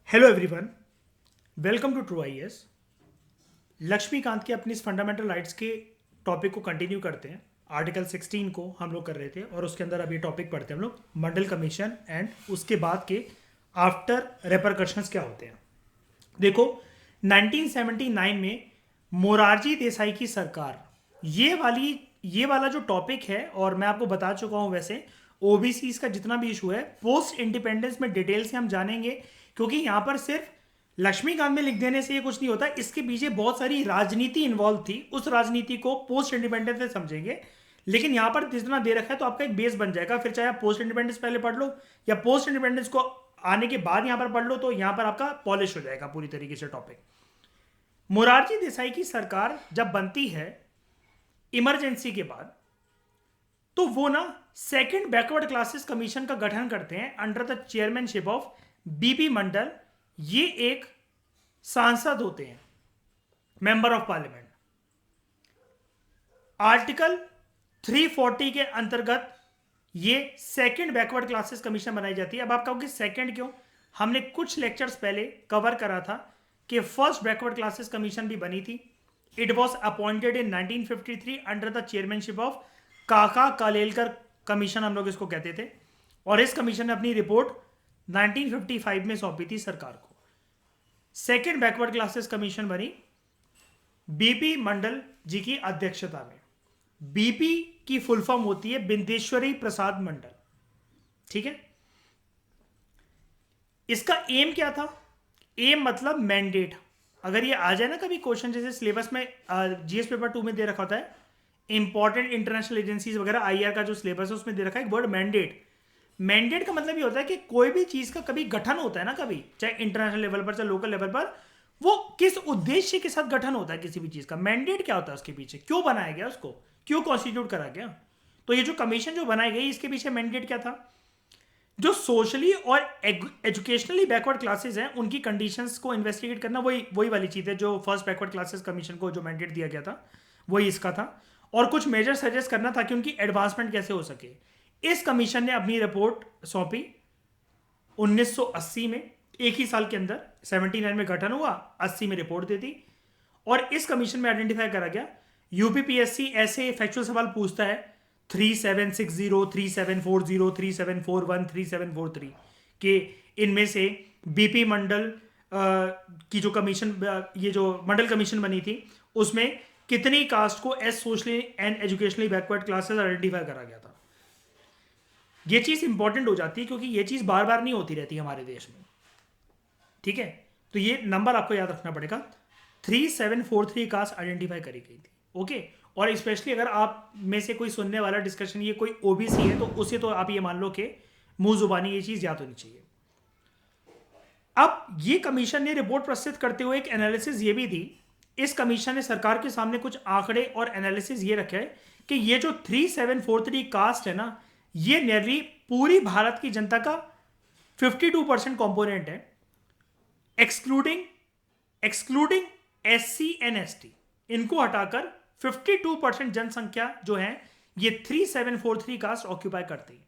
Hello everyone, welcome to true I S. Laxmikanth के अपनी इस फंडामेंटल राइट्स के टॉपिक को कंटिन्यू करते हैं। आर्टिकल 16 को हम लोग कर रहे थे और उसके अंदर अभी टॉपिक पढ़ते हैं हम लोग मंडल कमीशन एंड उसके बाद के आफ्टर रेपरकशंस क्या होते हैं। देखो, 1979 में मोरारजी देसाई की सरकार ये वाला जो टॉपिक है, और मैं आपको बता चुका हूं वैसे ओबीसी का जितना भी इशू है पोस्ट इंडिपेंडेंस में डिटेल से हम जानेंगे, क्योंकि यहां पर सिर्फ लक्ष्मीकांत में लिख देने से ये कुछ नहीं होता, इसके पीछे बहुत सारी राजनीति इन्वॉल्व थी। उस राजनीति को पोस्ट इंडिपेंडेंस से समझेंगे, लेकिन यहां पर जितना दे रखा है तो आपका एक बेस बन जाएगा। फिर चाहे आप पोस्ट इंडिपेंडेंस पहले पढ़ लो या पोस्ट इंडिपेंडेंस को आने के बाद यहां पर पढ़ लो, तो यहां पर आपका पॉलिश हो जाएगा पूरी तरीके से टॉपिक। मोरारजी देसाई की सरकार जब बनती है इमरजेंसी के बाद, तो वो ना सेकंड बैकवर्ड क्लासेस कमीशन का गठन करते हैं under the chairmanship of BP Mandal. ये एक सांसद होते हैं, मेंबर ऑफ पार्लियामेंट। आर्टिकल 340 के अंतर्गत ये सेकंड बैकवर्ड क्लासेस कमीशन बनाई जाती है। अब आप कहोगे सेकंड क्यों? हमने कुछ लेक्चर्स पहले कवर करा था कि फर्स्ट बैकवर्ड क्लासेस कमीशन भी बनी थी। It was appointed in 1953 under the chairmanship of काका कालेलकर कमीशन, हम लोग इसको कहते थे। और इस कमीशन ने अपनी रिपोर्ट 1955 में सौंपी थी सरकार को। सेकेंड बैकवर्ड क्लासेस कमीशन बनी बीपी मंडल जी की अध्यक्षता में। बीपी की फुल फॉर्म होती है बिंदेश्वरी प्रसाद मंडल, ठीक है। इसका एम क्या था? एम मतलब मैंडेट। अगर ये आ जाए ना कभी क्वेश्चन, जैसे सिलेबस में जीएस पेपर 2 में दे रखा होता है इंपॉर्टेंट इंटरनेशनल एजेंसीज वगैरह, आईआर का जो सिलेबस है उसमें दे रखा है एक वर्ड मैंडेट। मैंडेट का मतलब ये होता है कि कोई भी चीज का कभी गठन होता है ना, कभी चाहे इंटरनेशनल लेवल पर चाहे लोकल लेवल पर, वो किस उद्देश्य के साथ गठन होता है किसी भी चीज का। मैंडेट क्या होता है उसके पीछे, क्यों बनाया गया उसको, क्यों कॉन्स्टिट्यूट करा गया। तो ये जो कमीशन जो बनाई गई इसके पीछे मैंडेट क्या था? जो सोशली और एजुकेशनली बैकवर्ड क्लासेस हैं उनकी कंडीशंस को इन्वेस्टिगेट करना, वही वाली चीज है जो फर्स्ट बैकवर्ड क्लासेस कमीशन को जो मैंडेट दिया गया था वही इसका था। और कुछ मेजर सजेस्ट करना था कि उनकी एडवांसमेंट कैसे हो सके। इस कमीशन ने अपनी रिपोर्ट सौंपी 1980 में, एक ही साल के अंदर। 79 में गठन हुआ, 80 में रिपोर्ट दे दी। और इस कमीशन में आइडेंटिफाई करा गया, यूपीपीएससी ऐसे फैक्चुअल सवाल पूछता है 3760, 3740, 3741, 3743 के इनमें से बीपी मंडल की जो कमीशन, ये जो मंडल कमीशन बनी थी उसमें कितनी कास्ट को as socially and educationally backward classes identify करा गया था। ये चीज इंपॉर्टेंट हो जाती है क्योंकि ये चीज बार बार नहीं होती रहती हमारे देश में, ठीक है। तो ये नंबर आपको याद रखना पड़ेगा। 3743 कास्ट आइडेंटिफाई करी गई थी, ओके। और स्पेशली अगर आप में से कोई सुनने वाला डिस्कशन ये कोई ओबीसी है तो उसे तो आप ये मान लो कि मुंह जुबानी ये चीज याद होनी चाहिए। अब ये कमीशन ने रिपोर्ट प्रस्तुत करते हुए एक एनालिसिस ये भी दी। इस कमीशन ने सरकार के सामने कुछ आंकड़े और एनालिसिस ये रखे है कि ये जो 3743 कास्ट है ना, ये नियरली पूरी भारत की जनता का 52% कॉम्पोनेंट है, एक्सक्लूडिंग एससी एंड एसटी। इनको हटाकर 52% जनसंख्या जो है ये 3743 कास्ट ऑक्यूपाई करती है।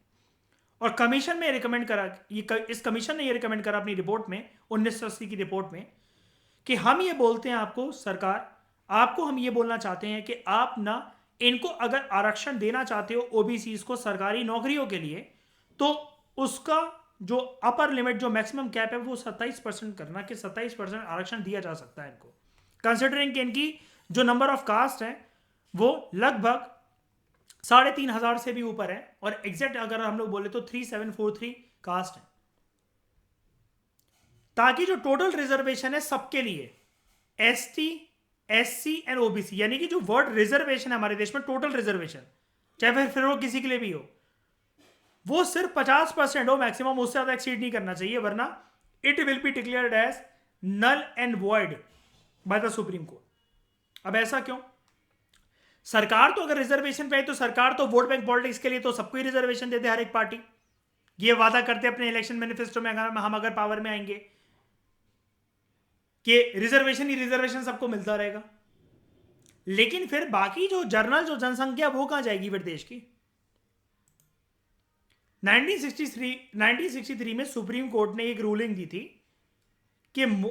और कमीशन में रिकमेंड करा, इस कमीशन ने ये रिकमेंड करा अपनी रिपोर्ट में 1980 की रिपोर्ट में कि हम ये बोलते हैं आपको, सरकार आपको हम ये बोलना चाहते हैं कि आप ना इनको अगर आरक्षण देना चाहते हो ओबीसी को सरकारी नौकरियों के लिए, तो उसका जो अपर लिमिट जो मैक्सिमम कैप है वो 27% करना, कि 27% आरक्षण दिया जा सकता है इनको, कंसिडरिंग कि इनकी जो नंबर ऑफ कास्ट है वो लगभग 3500 से भी ऊपर है। और एग्जैक्ट अगर हम लोग बोले तो 3743 कास्ट है, ताकि जो टोटल रिजर्वेशन है सबके लिए, एसटी एससी एंड ओबीसी, यानी कि जो वर्ड रिजर्वेशन है हमारे देश में, टोटल रिजर्वेशन चाहे फिर वो किसी के लिए भी हो, वो सिर्फ 50% हो मैक्सिमम, उससे ज्यादा एक्सीड नहीं करना चाहिए, वरना it will be declared as null and void by the supreme court. अब ऐसा क्यों? सरकार तो अगर रिजर्वेशन पे है तो सरकार तो वोट बैंक पॉलिटिक्स के लिए तो सबको ही रिजर्वेशन देते, हर एक पार्टी ये वादा करते अपने इलेक्शन मैनिफेस्टो में हम अगर पावर में आएंगे कि रिजर्वेशन ही रिजर्वेशन सबको मिलता रहेगा। लेकिन फिर बाकी जो जनरल जो जनसंख्या वो कहां जाएगी फिर देश की? 1963 में सुप्रीम कोर्ट ने एक रूलिंग दी थी कि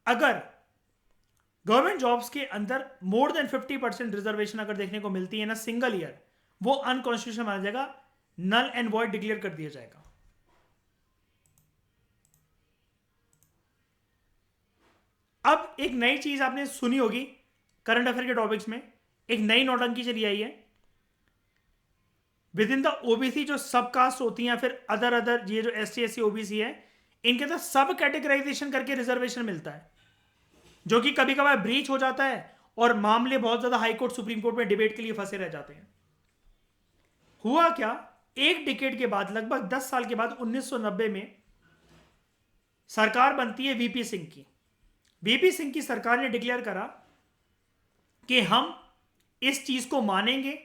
अगर गवर्नमेंट जॉब्स के अंदर मोर देन 50% रिजर्वेशन अगर देखने को मिलती है ना सिंगल ईयर, वो अनकॉन्स्टिट्यूशनल माना जाएगा, नल एंड वॉइड डिक्लेयर कर दिया जाएगा। अब एक नई चीज आपने सुनी होगी करंट अफेयर के टॉपिक्स में, एक नई नौटंकी चली आई है। विद इन द ओबीसी जो सब कास्ट होती हैं, फिर अदर ये जो ST SC OBC है, इनके अंदर सब कैटेगराइजेशन करके रिजर्वेशन मिलता है, जो कि कभी कभार ब्रीच हो जाता है और मामले बहुत ज्यादा हाई कोर्ट सुप्रीम कोर्ट में डिबेट के लिए फंसे रह जाते हैं। हुआ क्या, एक डिकेड के बाद, लगभग 10 साल के बाद 1990 में सरकार बनती है VP सिंह की। VP सिंह की सरकार ने डिक्लेयर करा कि हम इस चीज को मानेंगे,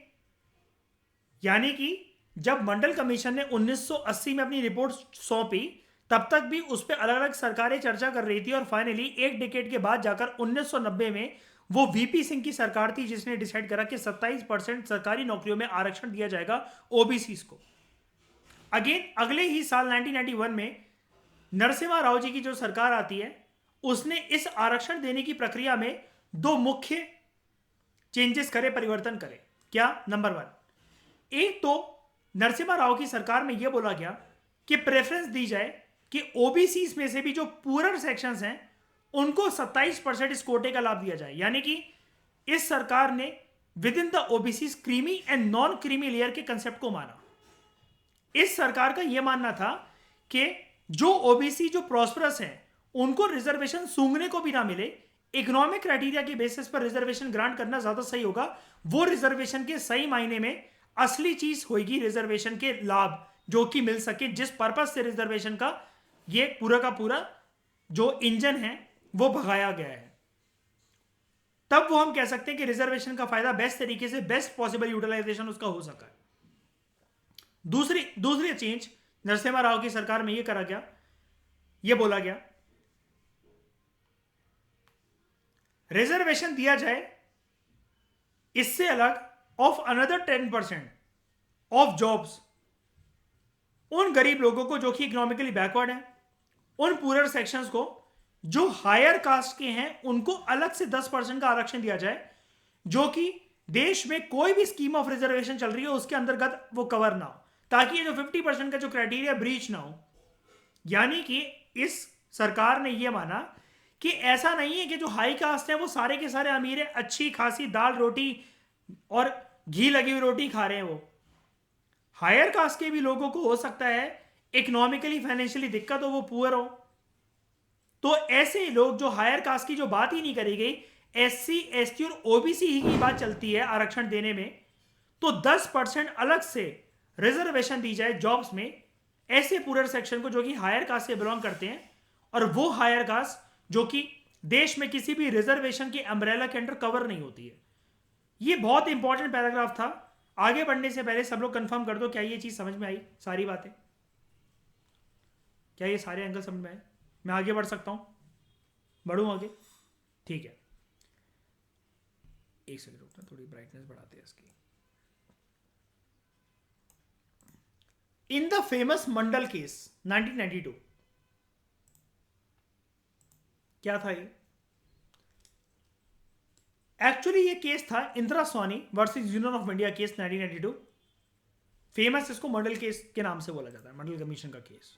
यानी कि जब मंडल कमीशन ने 1980 में अपनी रिपोर्ट सौंपी, तब तक भी उस पर अलग अलग सरकारें चर्चा कर रही थी, और फाइनली एक डिकेड के बाद जाकर 1990 में वो VP सिंह की सरकार थी जिसने डिसाइड करा कि 27% सरकारी नौकरियों में आरक्षण दिया जाएगा OBCs को। अगेन अगले ही साल 1991 में नरसिम्हा राव जी की जो सरकार आती है, उसने इस आरक्षण देने की प्रक्रिया में दो मुख्य चेंजेस करे, परिवर्तन करे। क्या? नंबर 1, एक तो नरसिम्हा राव की सरकार में यह बोला गया कि प्रेफरेंस दी जाए कि OBCs में से भी जो पूरर सेक्शंस हैं उनको 27% इस कोटे का लाभ दिया जाए। यानी कि इस सरकार ने with in the OBCs creamy and non creamy layer के कंसेप्ट को माना। इस सरकार का यह मानना था कि जो OBC जो प्रॉस्परस हैं उनको रिजर्वेशन सूंघने को भी ना मिले, इकोनॉमिक क्राइटेरिया के बेसिस पर रिजर्वेशन ग्रांट करना ज्यादा सही होगा। वो रिजर्वेशन के सही मायने में असली चीज होगी, रिजर्वेशन के लाभ जो कि मिल सके, जिस पर्पज से रिजर्वेशन का ये पूरा का पूरा जो इंजन है वो भगाया गया है। तब वो हम कह सकते हैं कि रिजर्वेशन का फायदा बेस्ट तरीके से, बेस्ट पॉसिबल यूटिलाइजेशन उसका हो सका है। दूसरी चेंज नरसिम्हा राव की सरकार में यह करा गया, यह बोला गया रिजर्वेशन दिया जाए इससे अलग ऑफ अनदर 10% ऑफ जॉब्स उन गरीब लोगों को जो कि इकोनॉमिकली बैकवर्ड हैं, उन पूरर सेक्शंस को जो हायर कास्ट के हैं उनको अलग से 10% का आरक्षण दिया जाए, जो कि देश में कोई भी स्कीम ऑफ रिजर्वेशन चल रही है उसके अंतर्गत वो कवर ना हो, ताकि ये जो 50% का जो क्राइटेरिया ब्रीच ना हो। यानी कि इस सरकार ने यह माना कि ऐसा नहीं है कि जो हाई कास्ट है वो सारे के सारे अमीर है, अच्छी खासी दाल रोटी और घी लगी हुई रोटी खा रहे हैं। वो हायर कास्ट के भी लोगों को हो सकता है इकोनॉमिकली फाइनेंशियली दिक्कत हो, वो पुअर हो। तो ऐसे लोग जो हायर कास्ट की जो बात ही नहीं करी गई, SC ST और OBC ही की बात चलती है आरक्षण देने में, तो 10% अलग से रिजर्वेशन दी जाए जॉब्स में ऐसे पूरर सेक्शन को जो कि हायर कास्ट से बिलोंग करते हैं, और वो हायर कास्ट जो कि देश में किसी भी रिजर्वेशन के अम्ब्रेला के अंडर कवर नहीं होती है। ये बहुत इंपॉर्टेंट पैराग्राफ था। आगे बढ़ने से पहले सब लोग कंफर्म कर दो, क्या ये चीज समझ में आई? सारी बातें, क्या ये सारे एंगल समझ में आए? मैं आगे बढ़ सकता हूं? बढ़ूं आगे? ठीक है, एक सेकंड रुकना, थोड़ी ब्राइटनेस बढ़ाते हैं इसकी। In the famous Mandal case 1992, क्या था ये? एक्चुअली ये केस था Indira Sawhney versus union of India case 1992। Famous इसको मंडल केस के नाम से बोला जाता है, मंडल कमीशन का केस।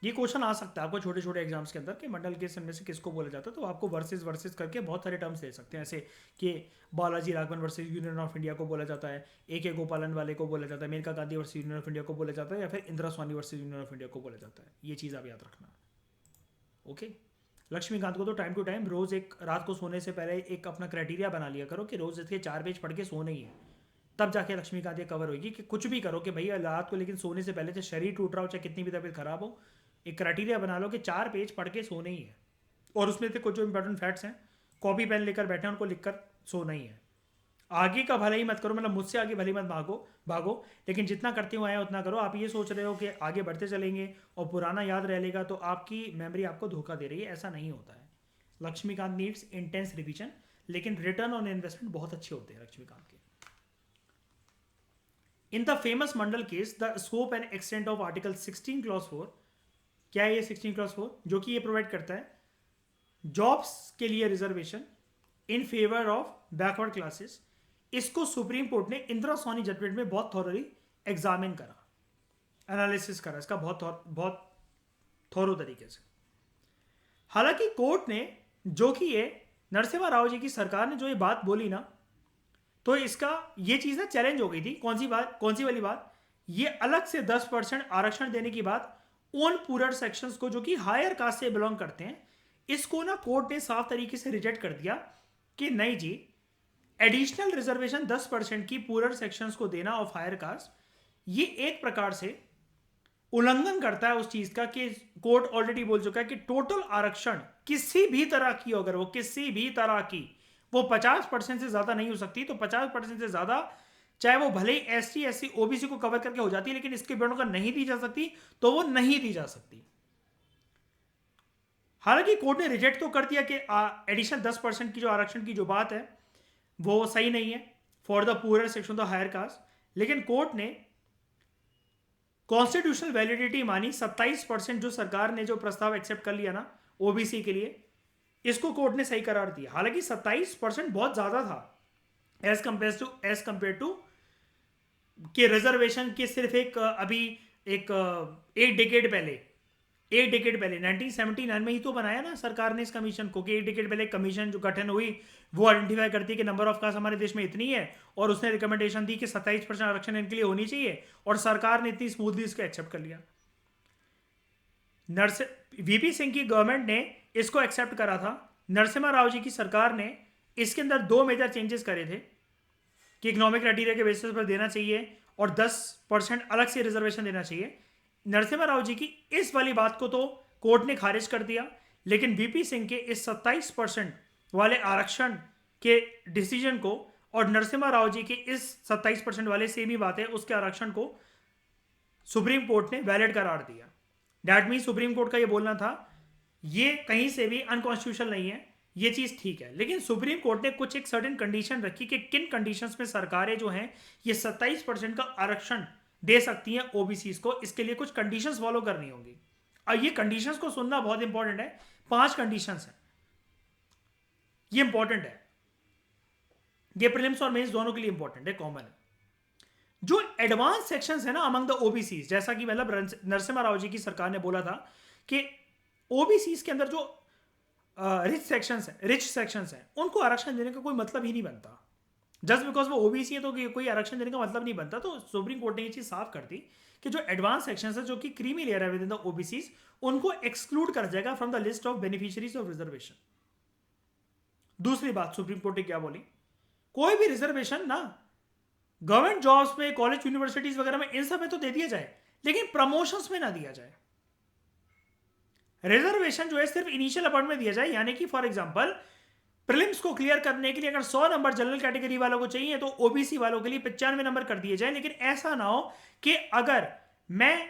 ये क्वेश्चन आ सकता है आपको छोटे छोटे एग्जाम्स के अंदर कि मंडल केस में से किसको बोला जाता है, तो आपको वर्सेस करके बहुत सारे टर्म्स ले सकते हैं, ऐसे कि Balaji Raghavan versus union of India को बोला जाता है, AK गोपालन वाले को बोला जाता है, Maneka Gandhi versus union of India को बोला जाता है, या फिर Indira Sawhney versus union of India को बोला जाता है। ये चीज़ आप याद रखना। ओके, लक्ष्मीकांत को तो टाइम टू टाइम रोज एक रात को सोने से पहले एक अपना क्राइटेरिया बना लिया करो कि रोज इसके 4 पेज पढ़ के सोना ही है, तब जाके लक्ष्मीकांत ये कवर होगी। कि कुछ भी करो कि भैया रात को लेकिन सोने से पहले चाहे शरीर टूट रहा हो, चाहे कितनी भी तबीयत खराब हो, एक क्राइटेरिया बना लो कि 4 पेज पढ़ के सोना ही है, और उसमें से कुछ जो इंपॉर्टेंट फैक्ट्स हैं कॉपी पेन लेकर बैठे हैं उनको लिखकर सोना ही है। आगे का भले ही मत करो, मतलब मुझसे आगे भले ही मत भागो, लेकिन जितना करते हुए आए उतना करो। आप ये सोच रहे हो कि आगे बढ़ते चलेंगे और पुराना याद रह लेगा, तो आपकी मेमोरी आपको धोखा दे रही है, ऐसा नहीं होता है। लक्ष्मीकांत नीड्स इंटेंस रिवीजन, लेकिन रिटर्न ऑन इन्वेस्टमेंट बहुत अच्छे होते हैं लक्ष्मीकांत के। In the famous Mandal case, the scope and extent of article 16 clause 4 क्या है ये 16 क्लास 4, जो कि ये प्रोवाइड करता है जॉब्स के लिए reservation in favour of backward classes. इसको सुप्रीम कोर्ट ने इंदिरा सोनी जजमेंट में बहुत थॉरली एग्जामिन करा, एनालिसिस करा इसका बहुत थॉरो तरीके से। हालांकि कोर्ट ने जो कि ये नरसिम्हा राव जी की सरकार ने जो ये बात बोली ना, तो इसका ये चीज़ ना चैलेंज हो गई थी। कौन सी वाली बात? ये अलग से 10% आरक्षण देने की बात उन पुअर सेक्शंस को जो कि हायर कास्ट से बिलोंग करते हैं, इसको ना कोर्ट ने साफ तरीके से रिजेक्ट कर दिया कि नहीं जी, एडिशनल रिजर्वेशन 10% की पुअर सेक्शंस को देना ऑफ हायर कास्ट, ये एक प्रकार से उल्लंघन करता है उस चीज का कि कोर्ट ऑलरेडी बोल चुका है कि टोटल आरक्षण किसी भी तरह की, अगर वो किसी भी तरह की, वो 50% से ज्यादा नहीं हो सकती, तो 50% से ज्यादा चाहे वो भले ही ST SC OBC को कवर करके हो जाती है, लेकिन इसके बियॉन्ड का नहीं दी जा सकती, तो वो नहीं दी जा सकती। हालांकि कोर्ट ने रिजेक्ट तो कर दिया कि एडिशनल 10% की जो आरक्षण की जो बात है वो सही नहीं है for the poor section of the higher caste, लेकिन कोर्ट ने कॉन्स्टिट्यूशनल वैलिडिटी मानी। 27% जो सरकार ने जो प्रस्ताव एक्सेप्ट कर लिया ना ओबीसी के लिए, इसको कोर्ट ने सही करार दिया। हालांकि 27% बहुत ज्यादा था एज कंपेयर टू कि रिजर्वेशन के सिर्फ एक डेकेड पहले 1979 में ही तो बनाया ना सरकार ने इस कमीशन को, कि एक डेकेड पहले कमीशन जो गठन हुई वो आइडेंटिफाई करती है कि नंबर ऑफ कास्ट हमारे देश में इतनी है, और उसने रिकमेंडेशन दी कि 27% आरक्षण इनके लिए होनी चाहिए, और सरकार ने इतनी स्मूथली इसको एक्सेप्ट कर लिया। वीपी सिंह की गवर्नमेंट ने इसको एक्सेप्ट करा था। नरसिम्हा राव जी की सरकार ने इसके अंदर 2 मेजर चेंजेस करे थे कि इकोनॉमिक क्राइटेरिया के बेसिस पर देना चाहिए और 10% अलग से रिजर्वेशन देना चाहिए। नरसिम्हा राव जी की इस वाली बात को तो कोर्ट ने खारिज कर दिया, लेकिन वीपी सिंह के इस 27% वाले आरक्षण के डिसीजन को और नरसिम्हा राव जी के इस 27% वाले सेम ही बात है उसके आरक्षण को सुप्रीम कोर्ट ने वैलिड करार दिया। दैट मीन सुप्रीम कोर्ट का ये बोलना था ये कहीं से भी अनकॉन्स्टिट्यूशनल नहीं है, ये चीज ठीक है। लेकिन सुप्रीम कोर्ट ने कुछ एक सर्टेन कंडीशन रखी कि किन कंडीशंस में सरकारें जो हैं ये 27% का आरक्षण दे सकती हैं ओबीसी को, इसके लिए कुछ कंडीशंस फॉलो करनी होंगी। अब ये कंडीशंस को सुनना बहुत इंपॉर्टेंट है। 5 कंडीशंस हैं, ये इंपॉर्टेंट है, ये प्रीलिम्स और मेंस दोनों के लिए इंपॉर्टेंट है, कॉमन है। जो एडवांस सेक्शंस है ना अमंग द ओबीसी, जैसा कि मतलब नरसिम्हा राव जी की सरकार ने बोला था कि ओबीसी के अंदर जो रिच सेक्शंस हैं उनको आरक्षण देने का कोई मतलब ही नहीं बनता। जस्ट बिकॉज वो ओबीसी है तो कोई आरक्षण देने का मतलब नहीं बनता। तो सुप्रीम कोर्ट ने ये चीज साफ कर दी कि जो एडवांस सेक्शंस है जो कि क्रीमी लेयर है विद इन द ओबीसी, उनको एक्सक्लूड कर जाएगा from the list of beneficiaries of reservation. दूसरी बात सुप्रीम कोर्ट ने क्या बोली, कोई भी रिजर्वेशन ना गवर्नमेंट जॉब्स में, कॉलेज यूनिवर्सिटीज वगैरह में, इन सब में तो दे दिया जाए, लेकिन प्रमोशंस में ना दिया जाए। रिजर्वेशन जो है सिर्फ इनिशियल अपॉइंट में दिया जाए, यानी कि फॉर एग्जांपल प्रीलिम्स को क्लियर करने के लिए अगर 100 नंबर जनरल कैटेगरी वालों को चाहिए तो ओबीसी वालों के लिए 95 नंबर कर दिए जाए। लेकिन ऐसा ना हो कि अगर मैं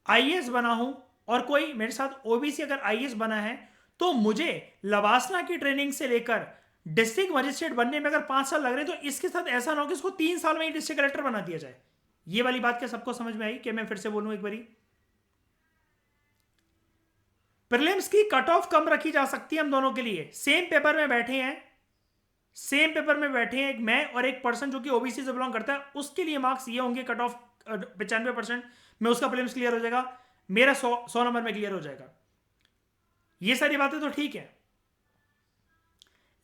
आईएएस बना हूं और कोई मेरे साथ ओबीसी अगर आईएएस बना है तो मुझे लवासना की ट्रेनिंग से लेकर डिस्ट्रिक्ट मजिस्ट्रेट बनने में अगर 5 साल लग रहे हैं, तो इसके साथ ऐसा ना हो कि इसको 3 साल में ही डिस्ट्रिक्ट कलेक्टर बना दिया जाए। ये वाली बात क्या सबको समझ में आई कि मैं फिर से बोलूं एक बारी? प्रीलिम्स की कट ऑफ कम रखी जा सकती है हम दोनों के लिए। सेम पेपर में बैठे हैं एक मैं और एक पर्सन जो कि ओबीसी से बिलोंग करता है, उसके लिए मार्क्स ये होंगे कट ऑफ 95% में उसका प्रीलिम्स क्लियर हो जाएगा, मेरा 100 नंबर में क्लियर हो जाएगा। ये सारी बातें तो ठीक है,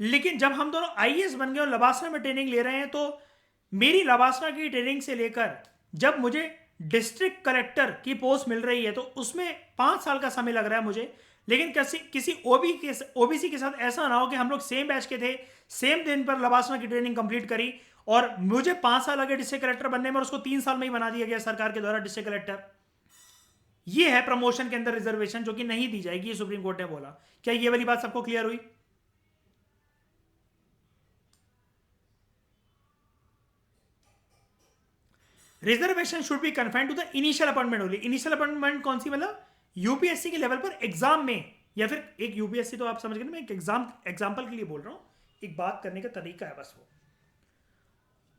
लेकिन जब हम दोनों आईएएस बन गए और लवासना में ट्रेनिंग ले रहे हैं, तो मेरी लवासना की ट्रेनिंग से लेकर जब मुझे डिस्ट्रिक्ट कलेक्टर की पोस्ट मिल रही है तो उसमें 5 साल का समय लग रहा है मुझे। लेकिन किसी ओबीसी के साथ ऐसा ना हो कि हम लोग सेम बैच के थे, सेम दिन पर लवासना की ट्रेनिंग कंप्लीट करी और मुझे 5 साल लगे डिस्ट्रिक्ट कलेक्टर बनने में और उसको 3 साल में ही बना दिया गया सरकार के द्वारा डिस्ट्रिक्ट कलेक्टर। ये है प्रमोशन के अंदर रिजर्वेशन जो कि नहीं दी जाएगी, ये सुप्रीम कोर्ट ने बोला। क्या ये वाली बात सबको क्लियर हुई? Reservation should be confined to the initial appointment only. Initial appointment कौन सी? मतलब यूपीएससी के लेवल पर एग्जाम में, या फिर एक यूपीएससी तो आप समझ गए ना, मैं एक एग्जाम्पल के लिए बोल रहा हूं, एक बात करने का तरीका है बस वो।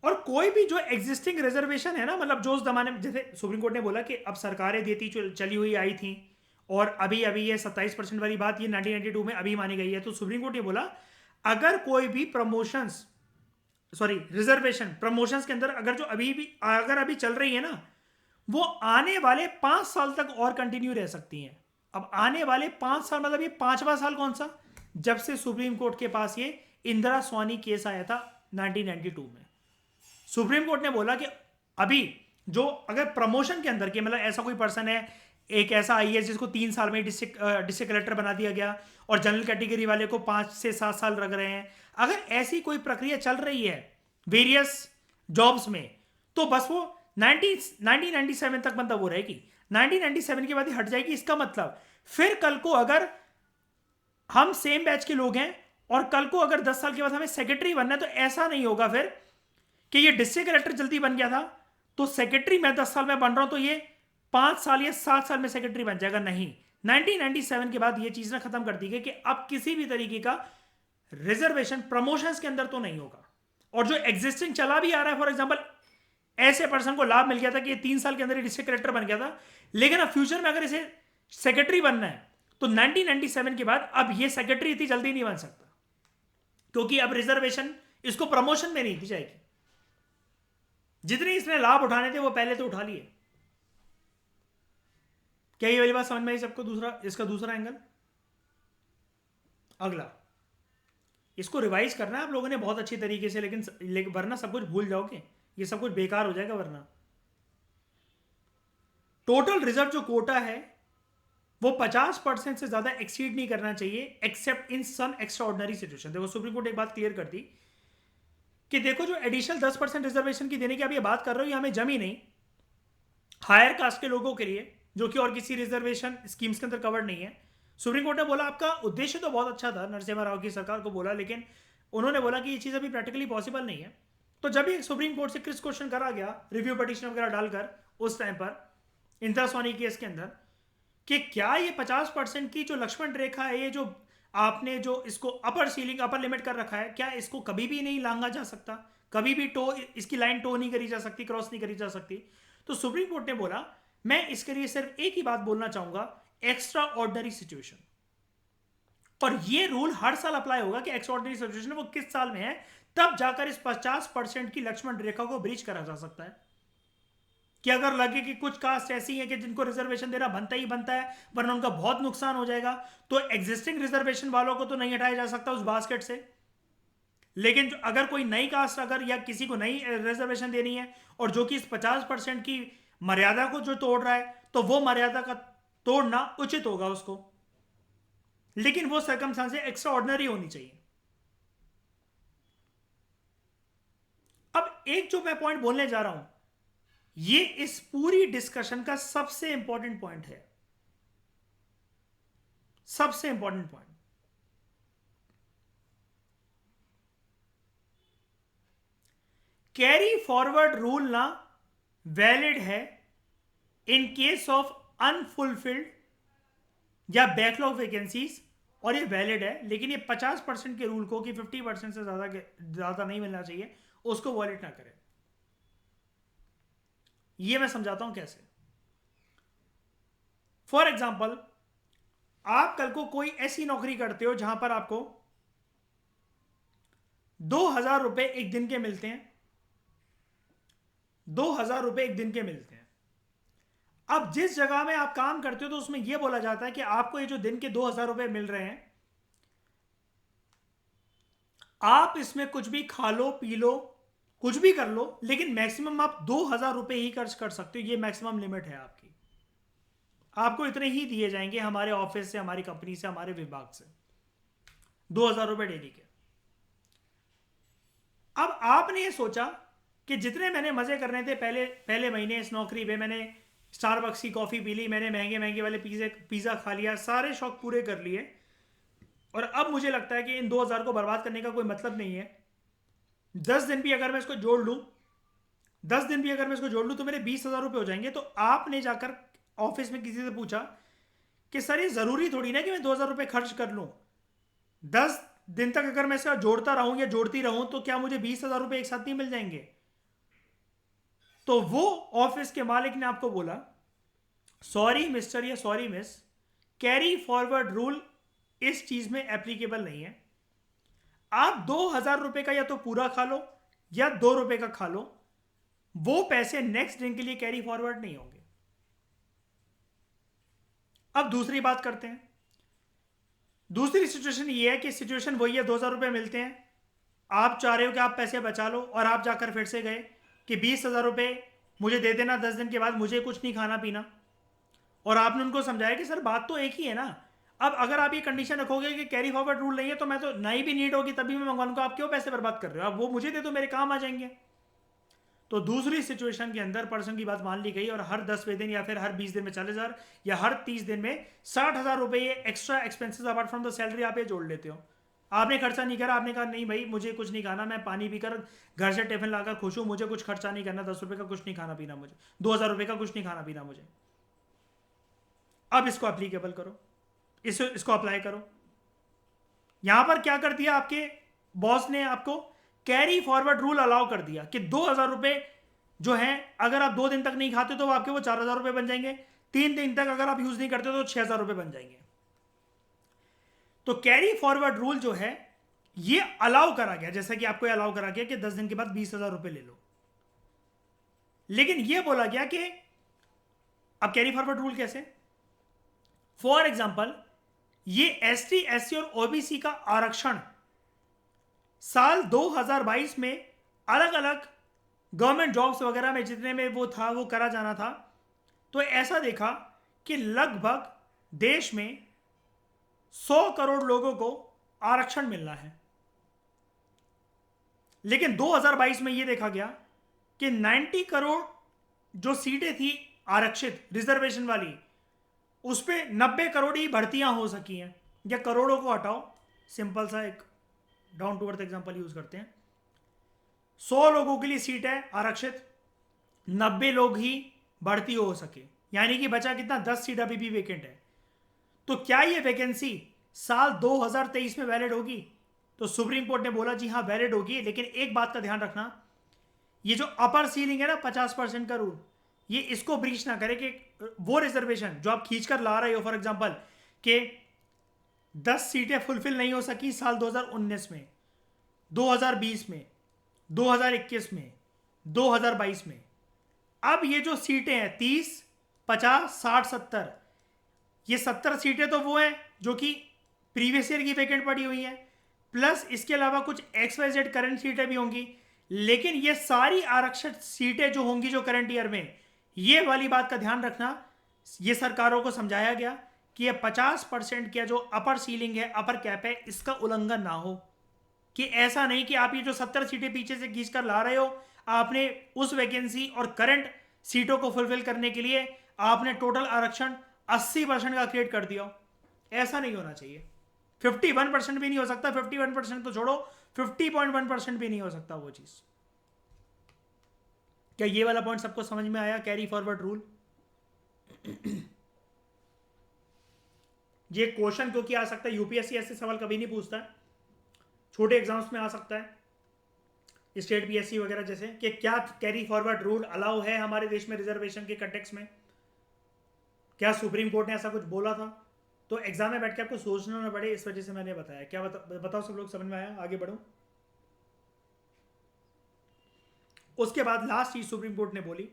और कोई भी जो एग्जिस्टिंग रिजर्वेशन है ना, मतलब जो उस जमाने में, जैसे सुप्रीम कोर्ट ने बोला कि अब सरकारें देती चली हुई आई थी और अभी अभी ये 27% वाली बात ये 1992 में अभी मानी गई है। तो सुप्रीम कोर्ट ने बोला अगर कोई भी प्रमोशंस, सॉरी रिजर्वेशन, प्रमोशंस के अंदर अगर जो अभी चल रही है ना, वो आने वाले 5 साल तक और कंटिन्यू रह सकती हैं। अब आने वाले 5 साल मतलब ये 5वां साल कौन सा, जब से सुप्रीम कोर्ट के पास ये इंदिरा स्वानी केस आया था 1992 में। सुप्रीम कोर्ट ने बोला कि अभी जो अगर प्रमोशन के अंदर के मतलब ऐसा कोई पर्सन है, एक ऐसा आईएएस जिसको 3 साल में डिस्ट्रिक्ट कलेक्टर बना दिया गया और जनरल कैटेगरी वाले को 5 से 7 साल लग रहे हैं, अगर ऐसी कोई प्रक्रिया चल रही है वेरियस जॉब्स में, तो बस वो 1997 तक मतलब वो रहेगी। 1997 के बाद ही हट जाएगी। इसका मतलब फिर कल को अगर हम सेम बैच के लोग हैं और कल को अगर 10 साल के बाद हमें सेक्रेटरी बनना है, तो ऐसा नहीं होगा फिर कि ये डिस्ट्रिक्ट कलेक्टर जल्दी बन गया था तो सेक्रेटरी मैं 10 साल में बन रहा हूं तो ये 5 साल या 7 साल में सेक्रेटरी बन जाएगा। नहीं, 1997 के बाद ये चीज ना खत्म कर दी गई कि अब किसी भी तरीके का रिजर्वेशन प्रमोशंस के अंदर तो नहीं होगा। और जो एग्जिस्टिंग चला भी आ रहा है, फॉर एग्जाम्पल ऐसे पर्सन को लाभ मिल गया था कि ये 3 साल के अंदर डिस्ट्रिक्ट कलेक्टर बन गया था, लेकिन अब फ्यूचर में अगर इसे सेक्रेटरी बनना है तो 1997 के बाद अब ये सेक्रेटरी इतनी जल्दी नहीं बन सकता, क्योंकि अब रिजर्वेशन इसको प्रमोशन में नहीं दी जाएगी। जितने इसने लाभ उठाने थे वो पहले तो उठा लिए। क्या ये वाली बात समझ में आई सबको? इसका दूसरा एंगल। अगला, इसको रिवाइज करना है आप लोगों ने बहुत अच्छी तरीके से, लेकिन वरना सब कुछ भूल जाओगे, ये सब कुछ बेकार हो जाएगा वरना। टोटल रिजर्व जो कोटा है वो 50% से ज्यादा एक्सीड नहीं करना चाहिए except in some extraordinary situation. देखो सुप्रीम कोर्ट एक बात क्लियर कर दी कि देखो जो एडिशनल 10% रिजर्वेशन की देने की आप ये बात कर रहे हो, ये हमें जमी नहीं, हायर कास्ट के लोगों के लिए जो कि और किसी रिजर्वेशन स्कीम्स के अंदर कवर्ड नहीं है। सुप्रीम कोर्ट ने बोला आपका उद्देश्य तो बहुत अच्छा था, नरसिम्हा राव की सरकार को बोला, लेकिन उन्होंने बोला कि ये चीज़ अभी प्रैक्टिकली पॉसिबल नहीं है। तो जब भी सुप्रीम कोर्ट से क्रिस क्वेश्चन करा गया रिव्यू पिटीशन वगैरह डालकर उस टाइम पर इंदिरा स्वानी केस के अंदर कि क्या ये 50% की जो लक्ष्मण रेखा है, ये जो आपने जो इसको अपर सीलिंग अपर लिमिट कर रखा है, क्या इसको कभी भी नहीं लांघा जा सकता, कभी भी इसकी लाइन टो नहीं करी जा सकती, क्रॉस नहीं करी जा सकती? तो सुप्रीम कोर्ट ने बोला मैं इसके लिए सिर्फ एक ही बात बोलना चाहूंगा, एक्स्ट्रा ऑर्डिनरी सिचुएशन। और ये रूल हर साल अप्लाई होगा कि एक्स्ट्रा ऑर्डिनरी सिचुएशन वो किस साल में है, तब जाकर इस 50% की लक्ष्मण रेखा को ब्रीच करा जा सकता है। कि अगर लगे कि कुछ कास्ट ऐसी है कि जिनको रिजर्वेशन देना बनता ही बनता है वरना उनका बहुत नुकसान हो जाएगा, तो एग्जिस्टिंग रिजर्वेशन वालों को तो नहीं हटाया जा सकता उस बास्केट से। लेकिन अगर कोई नई कास्ट अगर या किसी को नई रिजर्वेशन देनी है और जो कि इस 50% की मर्यादा को जो तोड़ रहा है, तो वो मर्यादा का तोड़ना उचित होगा उसको, लेकिन वो सर्कमस्टांसेस एक्स्ट्रा ऑर्डिनरी होनी चाहिए। अब एक जो मैं पॉइंट बोलने जा रहा हूं, ये इस पूरी डिस्कशन का सबसे इंपॉर्टेंट पॉइंट है, सबसे important point. Carry forward rule ना वैलिड है इन केस ऑफ अनफुलफिल्ड या बैकलॉग वैकेंसीज, और ये वैलिड है, लेकिन ये 50% के रूल को कि 50% से ज्यादा नहीं मिलना चाहिए उसको वॉलिड ना करें। ये मैं समझाता हूं कैसे। फॉर एग्जाम्पल, आप कल को कोई ऐसी नौकरी करते हो जहां पर आपको 2,000 रुपए एक दिन के मिलते हैं, 2,000 रुपए एक दिन के मिलते हैं। अब जिस जगह में आप काम करते हो तो उसमें यह बोला जाता है कि आपको ये जो दिन के 2,000 रुपए मिल रहे हैं, आप इसमें कुछ भी खा लो पी लो कुछ भी कर लो, लेकिन मैक्सिमम आप 2,000 रुपए ही खर्च कर सकते हो। ये मैक्सिमम लिमिट है आपकी, आपको इतने ही दिए जाएंगे हमारे ऑफिस से, हमारी कंपनी से, हमारे विभाग से, 2,000 रुपए डेली के। अब आपने ये सोचा कि जितने मैंने मजे करने थे पहले महीने इस नौकरी पे, मैंने स्टारबक्स की कॉफी पी ली, मैंने महंगे महंगे वाले पिज्जा खा लिया, सारे शौक पूरे कर लिए, और अब मुझे लगता है कि इन 2,000 को बर्बाद करने का कोई मतलब नहीं है। 10 दिन भी अगर मैं इसको जोड़ लूं, 10 दिन भी अगर मैं इसको जोड़ लूं तो मेरे 20,000 रुपए हो जाएंगे। तो आपने जाकर ऑफिस में किसी से पूछा कि सर ये जरूरी थोड़ी ना कि मैं 2,000 रुपए खर्च कर लूं, 10 दिन तक अगर मैं इसका जोड़ता रहूं या जोड़ती रहूं तो क्या मुझे 20,000 रुपए एक साथ नहीं मिल जाएंगे? तो वो ऑफिस के मालिक ने आपको बोला, सॉरी मिस्टर या sorry miss, carry forward rule इस चीज में एप्लीकेबल नहीं है। आप 2,000 रुपए का या तो पूरा खा लो या 2 रुपए का खा लो, वो पैसे नेक्स्ट दिन के लिए कैरी फॉरवर्ड नहीं होंगे। अब दूसरी बात करते हैं। दूसरी सिचुएशन ये है कि सिचुएशन वही है, 2,000 रुपए मिलते हैं, आप चाह रहे हो कि आप पैसे बचा लो और आप जाकर फिर से गए कि 20,000 रुपए मुझे दे देना 10 दिन के बाद, मुझे कुछ नहीं खाना पीना। और आपने उनको समझाया कि सर बात तो एक ही है ना। अब अगर आप ये कंडीशन रखोगे कि कैरी फॉरवर्ड रूल नहीं है तो मैं तो नहीं भी नीड होगी तभी मैं मंगवाऊंगा, आप क्यों पैसे बर्बाद कर रहे हो, आप वो मुझे दे दो, मेरे काम आ जाएंगे। तो दूसरी सिचुएशन के अंदर पर्सन की बात मान ली गई और हर 10वें दिन या फिर हर 20 दिन में 40,000 या हर 30 दिन में 60,000 रुपए ये extra expenses apart from the salary आप ये जोड़ लेते हो। आपने खर्चा नहीं करा, आपने कहा नहीं भाई मुझे कुछ नहीं खाना, मैं पानी पीकर घर से टिफिन लाकर खुश हूँ, मुझे कुछ खर्चा नहीं करना, 10 रुपए का कुछ नहीं खाना पीना मुझे, 2,000 रुपए का कुछ नहीं खाना पीना मुझे। अब इसको अप्लीकेबल करो, इसको अप्लाई करो। यहां पर क्या कर दिया आपके बॉस ने, आपको कैरी फॉरवर्ड रूल अलाउ कर दिया कि 2,000 रुपए जो है अगर आप 2 दिन तक नहीं खाते तो आपके वो 4,000 रुपए बन जाएंगे, 3 दिन तक अगर आप यूज नहीं करते तो 6,000 रुपए बन जाएंगे। तो कैरी फॉरवर्ड रूल जो है ये अलाउ करा गया, जैसा कि आपको अलाउ करा गया कि 10 दिन के बाद 20,000 रुपए ले लो। लेकिन यह बोला गया कि अब कैरी फॉरवर्ड रूल कैसे, फॉर एग्जाम्पल ये एसटी एससी और ओबीसी का आरक्षण साल 2022 में अलग अलग गवर्नमेंट जॉब्स वगैरह में जितने में वो था वो करा जाना था, तो ऐसा देखा कि लगभग देश में 100 करोड़ लोगों को आरक्षण मिलना है। लेकिन 2022 में यह देखा गया कि 90 करोड़ जो सीटें थी आरक्षित रिजर्वेशन वाली, उस पे 90 करोड़ ही भर्तियां हो सकी हैं। या करोड़ों को हटाओ, सिंपल सा एक down to earth example use करते हैं। 100 लोगों के लिए सीट है आरक्षित, 90 लोग ही भर्ती हो सके, यानी कि बचा कितना, 10 सीट अभी भी वेकेंट है। तो क्या ये वैकेंसी साल 2023 में वैलिड होगी? तो सुप्रीम कोर्ट ने बोला जी हाँ वैलिड होगी, लेकिन एक बात का ध्यान रखना, ये जो अपर सीलिंग है ना 50% का रूल, ये इसको ब्रीच ना करे कि वो रिजर्वेशन जो आप खींच कर ला रहे हो, फॉर एग्जांपल कि 10 सीटें फुलफिल नहीं हो सकी साल 2019 में, 2020 में, 2021 में, 2022 में, अब ये जो सीटें हैं 30, 50, 60, 70, ये 70 सीटें तो वो हैं जो कि प्रीवियस ईयर की वैकेंट पड़ी हुई हैं, प्लस इसके अलावा कुछ XYZ करंट सीटें भी होंगी। लेकिन ये सारी आरक्षित सीटें जो होंगी जो करंट ईयर में, ये वाली बात का ध्यान रखना, ये सरकारों को समझाया गया कि ये 50% का जो अपर सीलिंग है, अपर कैप है, इसका उल्लंघन ना हो। कि ऐसा नहीं कि आप ये जो 70 सीटें पीछे से खींच कर ला रहे हो, आपने उस वैकेंसी और करंट सीटों को फुलफिल करने के लिए आपने टोटल आरक्षण 80% का क्रिएट कर दिया। ऐसा नहीं होना चाहिए। 51% भी नहीं हो सकता, 51% तो छोड़ो, 50.1% भी नहीं हो सकता वो चीज। क्या ये वाला पॉइंट सबको समझ में आया? कैरी फॉरवर्ड रूल ये क्वेश्चन क्योंकि आ सकता है, यूपीएससी ऐसे सवाल कभी नहीं पूछता है, छोटे एग्जाम्स में आ सकता है, स्टेट पीएससी वगैरह जैसे, कि क्या कैरी फॉरवर्ड रूल अलाउ है हमारे देश में रिजर्वेशन के कंटेक्स्ट में, क्या सुप्रीम कोर्ट ने ऐसा कुछ बोला था? तो एग्जाम में बैठ के आपको सोचना ना पड़े, इस वजह से मैंने बताया। क्या बताओ सब लोग, समझ में आया? आगे बढ़ो। उसके बाद लास्ट चीज सुप्रीम कोर्ट ने बोली,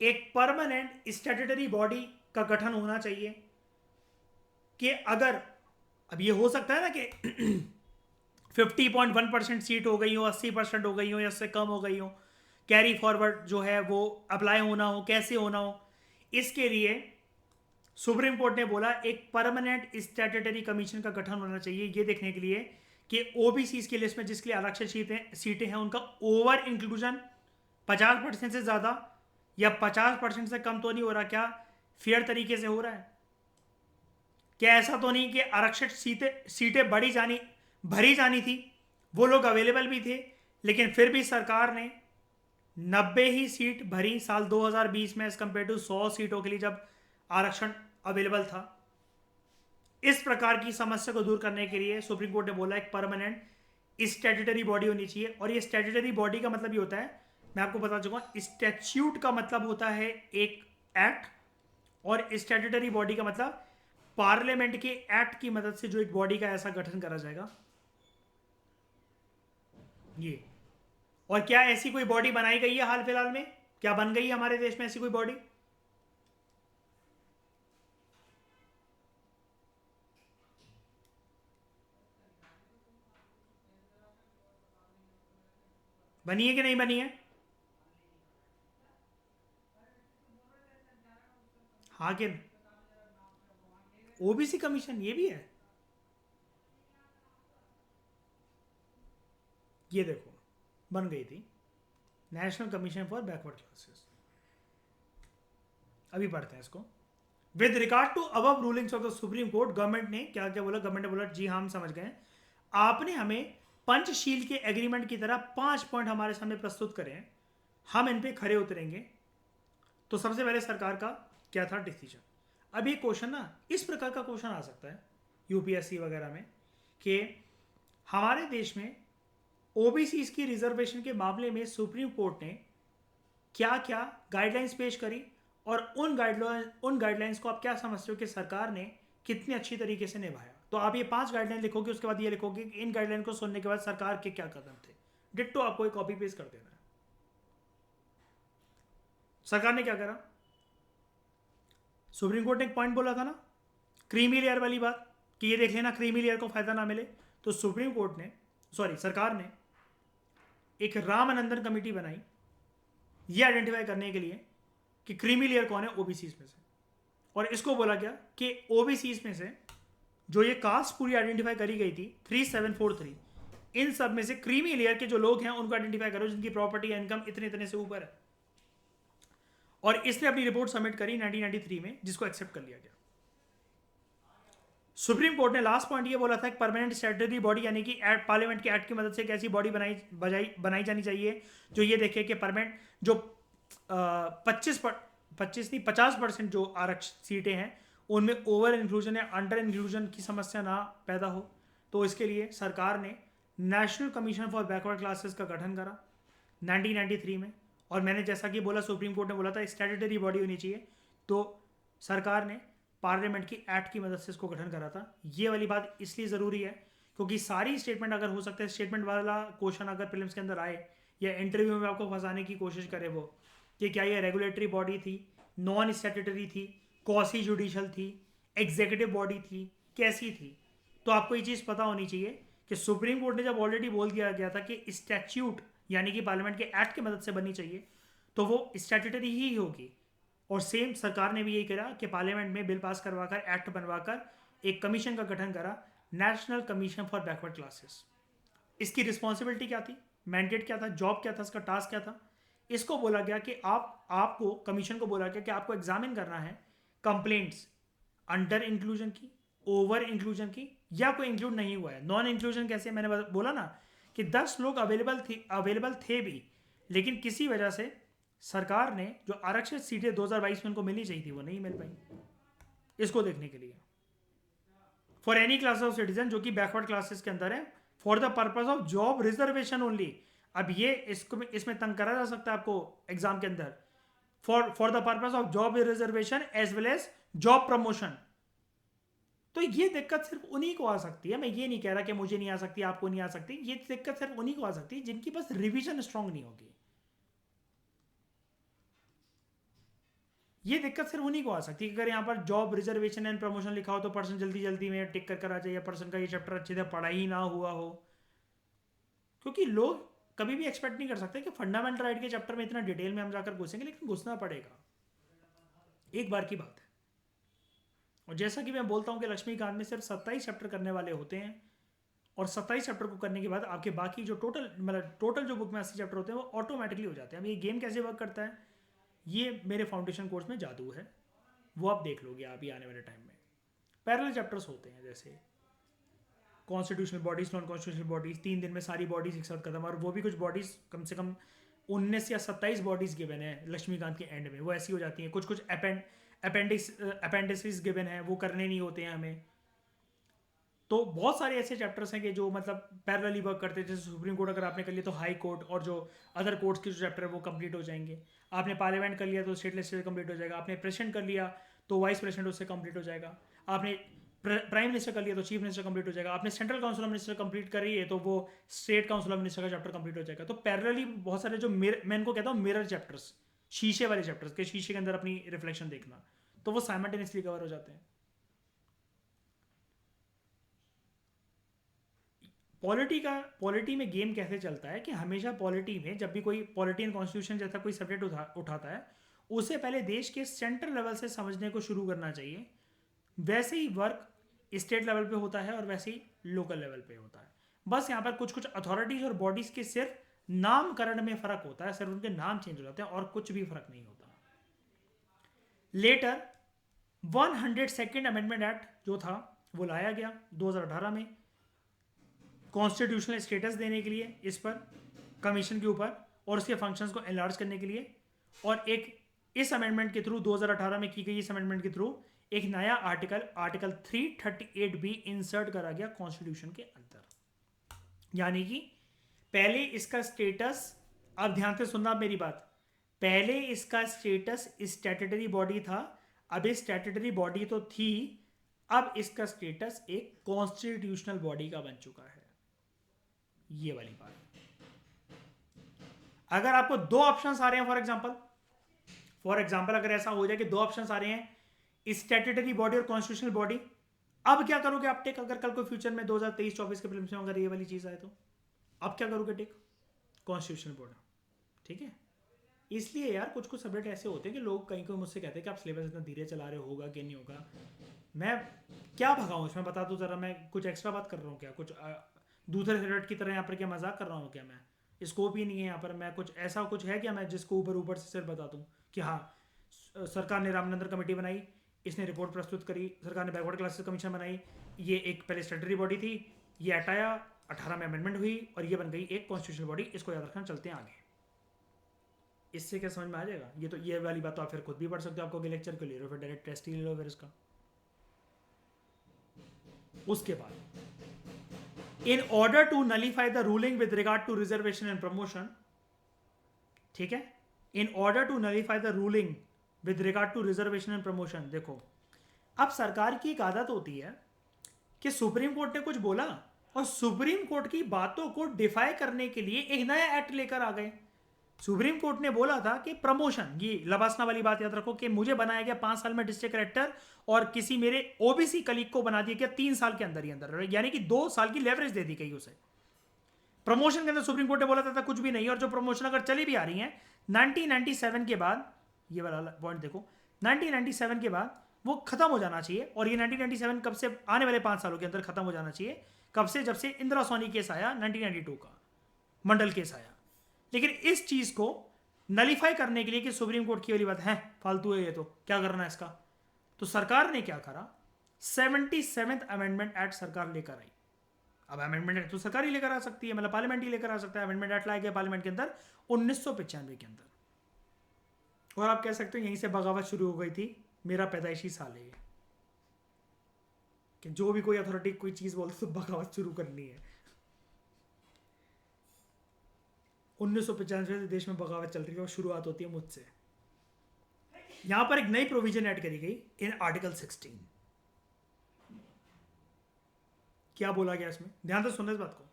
एक परमानेंट स्टैट्यूटरी बॉडी का गठन होना चाहिए कि अगर, अब ये हो सकता है ना कि 50.1% सीट हो गई हो, 80% हो गई हो या उससे कम हो गई हो, कैरी फॉरवर्ड जो है वो अप्लाई होना हो, कैसे होना हो, इसके लिए सुप्रीम कोर्ट ने बोला एक परमानेंट स्टैट्यूटरी कमीशन का गठन होना चाहिए, ये देखने के लिए कि ओबीसी की लिस्ट में जिसके लिए आरक्षित सीटें हैं उनका ओवर इंक्लूजन 50% से ज़्यादा या 50% से कम तो नहीं हो रहा, क्या फेयर तरीके से हो रहा है? क्या ऐसा तो नहीं कि आरक्षित सीटें भरी जानी थी, वो लोग अवेलेबल भी थे, लेकिन फिर भी सरकार ने 90 ही सीट भरी साल 2020 में एज कंपेयर टू 100 सीटों के लिए जब आरक्षण अवेलेबल था। इस प्रकार की समस्या को दूर करने के लिए सुप्रीम कोर्ट ने बोला एक परमानेंट स्टैट्यूटरी बॉडी होनी चाहिए। और ये स्टैट्यूटरी बॉडी का मतलब ये होता है, मैं आपको बता चुका, स्टैट्यूट का मतलब होता है एक एक्ट, और स्टैट्यूटरी बॉडी का मतलब पार्लियामेंट के एक्ट की मदद से जो एक बॉडी का ऐसा गठन करा जाएगा ये। और क्या ऐसी कोई बॉडी बनाई गई है हाल फिलहाल में? क्या बन गई है हमारे देश में ऐसी कोई बॉडी? बनी है कि नहीं बनी है? हाँ कि ओबीसी कमीशन ये भी है? ये देखो, बन गई थी national commission for backward classes. अभी पढ़ते हैं इसको। With regard to above rulings of the supreme court, government ने क्या क्या बोला? गवर्नमेंट ने बोला जी हाँ हम समझ गए, आपने हमें पंचशील के एग्रीमेंट की तरह 5 पॉइंट हमारे सामने प्रस्तुत करे हैं, हम इन पे खरे उतरेंगे। तो सबसे पहले सरकार का क्या था डिसीजन? अब ये क्वेश्चन ना, इस प्रकार का क्वेश्चन आ सकता है यूपीएससी वगैरह में कि हमारे देश में ओबीसी की रिजर्वेशन के मामले में सुप्रीम कोर्ट ने क्या क्या गाइडलाइंस पेश करी, और उन गाइडलाइंस को आप क्या समझते हो कि सरकार ने कितनी अच्छी तरीके से निभाया? तो आप ये 5 गाइडलाइन लिखोगे, उसके बाद ये लिखोगे कि इन गाइडलाइन को सुनने के बाद सरकार के क्या कदम थे। डिट्टो आपको एक कॉपी पेस्ट कर देना है। सरकार ने क्या करा? सुप्रीम कोर्ट ने एक पॉइंट बोला था ना, क्रीमी लेयर वाली बात, कि ये देख लेना क्रीमी लेयर को फायदा ना मिले। तो सुप्रीम कोर्ट ने, सॉरी सरकार ने एक रामानंदन कमेटी बनाई ये आइडेंटिफाई करने के लिए कि क्रीमी लेयर कौन है ओबीसी में से। और इसको बोला गया कि ओबीसी में से जो ये कास्ट पूरी आइडेंटिफाई करी गई थी 3743, इन सब में से क्रीमी लेयर के जो लोग हैं उनको आइडेंटिफाई करो जिनकी प्रॉपर्टी या इनकम इतने इतने से ऊपर है। और इसने अपनी रिपोर्ट सबमिट करी 1993 में, जिसको एक्सेप्ट कर लिया गया। सुप्रीम कोर्ट ने लास्ट पॉइंट ये बोला था कि परमानेंट स्टैट्यूटरी बॉडी यानी कि पार्लियामेंट के एक्ट की मदद से एक ऐसी बॉडी बनाई जानी चाहिए जो ये देखे कि परमानेंट जो 50% जो आरक्षित सीटें हैं उनमें ओवर इंक्लूजन या अंडर इंक्लूजन की समस्या ना पैदा हो। तो इसके लिए सरकार ने national commission for backward classes का गठन करा 1993 में। और मैंने जैसा कि बोला, सुप्रीम कोर्ट ने बोला था स्टैट्यूटरी बॉडी होनी चाहिए, तो सरकार ने पार्लियामेंट की एक्ट की मदद से इसको गठन करा था। ये वाली बात इसलिए ज़रूरी है क्योंकि सारी स्टेटमेंट अगर हो सकता है, स्टेटमेंट वाला क्वेश्चन अगर प्रीलिम्स के अंदर आए या इंटरव्यू में आपको फंसाने की कोशिश करे वो, कि क्या ये रेगुलेटरी बॉडी थी, नॉन स्टैट्यूटरी थी, क्वासी जुडिशल थी, एग्जीक्यूटिव बॉडी थी, कैसी थी। तो आपको ये चीज़ पता होनी चाहिए कि सुप्रीम कोर्ट ने जब ऑलरेडी बोल दिया गया था कि स्टैच्यूट यानी कि पार्लियामेंट के एक्ट की मदद से बननी चाहिए, तो वो स्टैट्यूटरी ही होगी। और सेम सरकार ने भी यही करा कि पार्लियामेंट में बिल पास करवाकर, एक्ट बनवाकर एक कमीशन का गठन करा, national commission for backward classes. इसकी रिस्पॉन्सिबिलिटी क्या थी, मैंडेट क्या था, जॉब क्या था, इसका टास्क क्या था? इसको बोला गया कि आपको कमीशन को बोला गया कि आपको एग्जामिन करना है कंप्लेंट्स अंडर इंक्लूजन की, ओवर इंक्लूजन की, या कोई इंक्लूड नहीं हुआ है। नॉन इंक्लूजन कैसे? मैंने बोला ना कि 10 लोग अवेलेबल थे भी, लेकिन किसी वजह से सरकार ने जो आरक्षित सीटें 2022 में उनको मिलनी चाहिए थी वो नहीं मिल पाई। इसको देखने के लिए for any class of citizen जो कि बैकवर्ड क्लासेस के अंदर है, for the purpose of job reservation only. अब ये इसमें तंग करा जा सकता है आपको एग्जाम के अंदर, for the purpose of job reservation as well as job promotion. तो ये दिक्कत सिर्फ उन्हीं को आ सकती है। मैं ये नहीं कह रहा कि मुझे नहीं आ सकती, आपको नहीं आ सकती। ये दिक्कत सिर्फ उन्हीं को आ सकती है जिनकी बस रिवीजन स्ट्रांग नहीं होगी। ये दिक्कत सिर्फ उन्हीं को आ सकती है। अगर यहाँ पर जॉब रिजर्वेशन एंड प्रमोशन लिखा हो तो पर्सन जल्दी जल्दी में टिक कर आ जाए, या पर्सन का ये चैप्टर अच्छे से पढ़ा ही ना हुआ हो। क्योंकि लोग कभी भी एक्सपेक्ट नहीं कर सकते कि फंडामेंटल राइट के चैप्टर में इतना डिटेल में हम जाकर घुसेंगे, लेकिन घुसना पड़ेगा, एक बार की बात है। और जैसा कि मैं बोलता हूँ कि लक्ष्मीकांत में सिर्फ 27 चैप्टर करने वाले होते हैं, और 27 चैप्टर को करने के बाद आपके बाकी जो टोटल जो बुक में 80 चैप्टर होते हैं वो ऑटोमेटिकली हो जाते हैं। अब ये गेम कैसे वर्क करता है, ये मेरे फाउंडेशन कोर्स में जादू है, वो आप देख लोगे आप ही आने वाले टाइम में। पैरेलल चैप्टर्स होते हैं जैसे constitutional bodies, non constitutional bodies, 3 दिन में सारी बॉडीज एक साथ खत्म। और वो भी कुछ बॉडीज कम से कम 19 या 27 बॉडीज गिवन है लक्ष्मीकांत के एंड में, वो ऐसी हो जाती हैं। कुछ अपेंडिक्स गिवन है, वो करने नहीं होते हैं हमें। तो बहुत सारे ऐसे चैप्टर्स हैं कि जो मतलब पैरेलली वर्क करते हैं। जैसे सुप्रीम कोर्ट अगर आपने कर लिया तो हाई कोर्ट और जो अदर कोर्ट्स के जो चैप्टर है वो कंप्लीट हो जाएंगे। आपने पार्लियामेंट कर लिया तो स्टेट लेजिस्लेचर कंप्लीट हो जाएगा। आपने प्रेसिडेंट कर लिया तो वाइस प्रेसिडेंट उससे कंप्लीट हो जाएगा। आपने प्राइम मिनिस्टर कर लिया तो चीफ मिनिस्टर कंप्लीट हो जाएगा, आपने central council of minister complete करी है तो वो स्टेट काउंसिल ऑफ मिनिस्टर का चैप्टर कंप्लीट हो जाएगा। तो पैरेलली बहुत सारे जो मैं इनको कहता हूँ मिरर चैप्टर्स, शीशे वाले चैप्टर्स के शीशे के अंदर अपनी रिफ्लेक्शन देखना, तो वो साइमल्टेनियसली कवर हो जाते हैं। पॉलिटी में गेम कैसे चलता है कि हमेशा पॉलिटी में जब भी कोई पॉलिटी एंड कॉन्स्टिट्यूशन जैसा कोई सब्जेक्ट उठाता है, उसे पहले देश के सेंट्रल लेवल से समझने को शुरू करना चाहिए। वैसे ही वर्क स्टेट लेवल पे होता है और वैसे ही लोकल लेवल पे होता है। बस यहाँ पर कुछ कुछ अथॉरिटीज और बॉडीज के सिर्फ नामकरण में फर्क होता है, सिर्फ उनके नाम चेंज हो जाते हैं और कुछ भी फर्क नहीं होता। लेटर 102nd अमेंडमेंट एक्ट जो था वो लाया गया 2018 में कॉन्स्टिट्यूशनल स्टेटस देने के लिए इस पर कमीशन के ऊपर और उसके फंक्शंस को एनलार्ज करने के लिए। और एक इस अमेंडमेंट के थ्रू 2018 में की गई इस अमेंडमेंट के थ्रू एक नया आर्टिकल 338 भी इंसर्ट करा गया कॉन्स्टिट्यूशन के अंदर। यानी कि पहले इसका स्टेटस, अब ध्यान से सुनना मेरी बात, पहले इसका स्टेटस स्टैट्यूटरी बॉडी था, अब इस स्टैट्यूटरी बॉडी तो थी, अब इसका स्टेटस एक कॉन्स्टिट्यूशनल बॉडी का बन चुका है। ये वाली बात। अगर आपको दो ऑप्शंस आ रहे हैं फॉर एग्जांपल अगर ऐसा हो जाए कि दो ऑप्शंस आ रहे हैं स्टैट्यूटरी बॉडी और कॉन्स्टिट्यूशनल बॉडी, अब क्या करोगे आप टेक? अगर कल को फ्यूचर में 2023-24 के फिल्म में अगर ये वाली चीज आए तो अब क्या करोगे टेक? Constitutional body. ठीक है, इसलिए यार कुछ कुछ सब्जेक्ट ऐसे होते हैं कि लोग कहीं कोई मुझसे कहते हैं कि आप सिलेबस इतना धीरे चला रहे होगा कि नहीं होगा। मैं क्या भगाऊं इसमें, बता दूं जरा, मैं कुछ एक्स्ट्रा बात कर रहा हूँ क्या? कुछ दूसरे सब्जेक्ट की तरह यहाँ पर क्या मजाक कर रहा हूँ क्या? मैं स्कोप ही नहीं है यहाँ पर, मैं कुछ ऐसा कुछ है क्या मैं जिसको ऊपर ऊपर से सिर्फ बता दूँ कि हाँ सरकार ने रामनंदन कमेटी बनाई, इसने रिपोर्ट प्रस्तुत करी, सरकार ने बैकवर्ड क्लासेस कमीशन बनाई, ये एक पहले स्टैट्यूटरी बॉडी थी, ये हटाया, 18 में अमेंडमेंट हुई और ये बन गई एक कॉन्स्टिट्यूशनल बॉडी। इसको याद रखना, चलते हैं आगे। इससे क्या समझ में आ जाएगा? ये तो ये वाली बात तो आप फिर खुद भी पढ़ सकते हो, आपको लेक्चर क्यों ले रहे हो? फिर डायरेक्ट टेस्ट ही ले लो फिर इसका। उसके बाद in order to nullify the ruling with regard to reservation and promotion, ठीक है, in order to nullify the ruling with regard to reservation and promotion. देखो अब सरकार की एक आदत होती है कि सुप्रीम कोर्ट ने कुछ बोला और सुप्रीम कोर्ट की बातों को डिफाई करने के लिए एक नया एक्ट लेकर आ गए। सुप्रीम कोर्ट ने बोला था कि प्रमोशन, ये लबासना वाली बात याद रखो कि मुझे बनाया गया 5 साल में डिस्ट्रिक्ट कलेक्टर और किसी मेरे ओबीसी कलीग को बना दिया गया 3 साल के अंदर ही अंदर, यानी कि 2 साल की लेवरेज दे दी गई उसे। प्रमोशन के अंदर सुप्रीम कोर्ट ने बोला था कुछ भी नहीं। और जो प्रमोशन अगर चली भी आ रही है 1997 के बाद, ये वाला पॉइंट देखो, 1997 के बाद वो खत्म हो जाना चाहिए। और ये 1997 कब से, आने वाले 5 सालों के अंदर खत्म हो जाना चाहिए। कब से? जब से इंदिरा सोनी केस आया 1992 का, मंडल केस आया। लेकिन इस चीज को नलीफाई करने के लिए कि सुप्रीम कोर्ट की वाली बात है फालतू है, ये तो क्या करना है इसका, तो सरकार ने क्या करा, 77th अमेंडमेंट एक्ट सरकार लेकर आई। अब अमेंडमेंट एक्ट तो सरकार ही लेकर आ सकती है, मतलब पार्लियामेंट ही लेकर आ सकता है। अमेंडमेंट एक्ट लाया गया पार्लियामेंट के अंदर 1995 के अंदर। और आप कह सकते हो यहीं से बगावत शुरू हो गई थी, मेरा पैदाइशी साल है ये, कि जो भी कोई अथॉरिटी कोई चीज बोलते तो बगावत शुरू करनी है। 1995 से देश में बगावत चल रही है और शुरुआत होती है मुझसे। यहां पर एक नई प्रोविजन ऐड करी गई इन आर्टिकल 16। क्या बोला गया इसमें? ध्यान से सुनना इस बात को।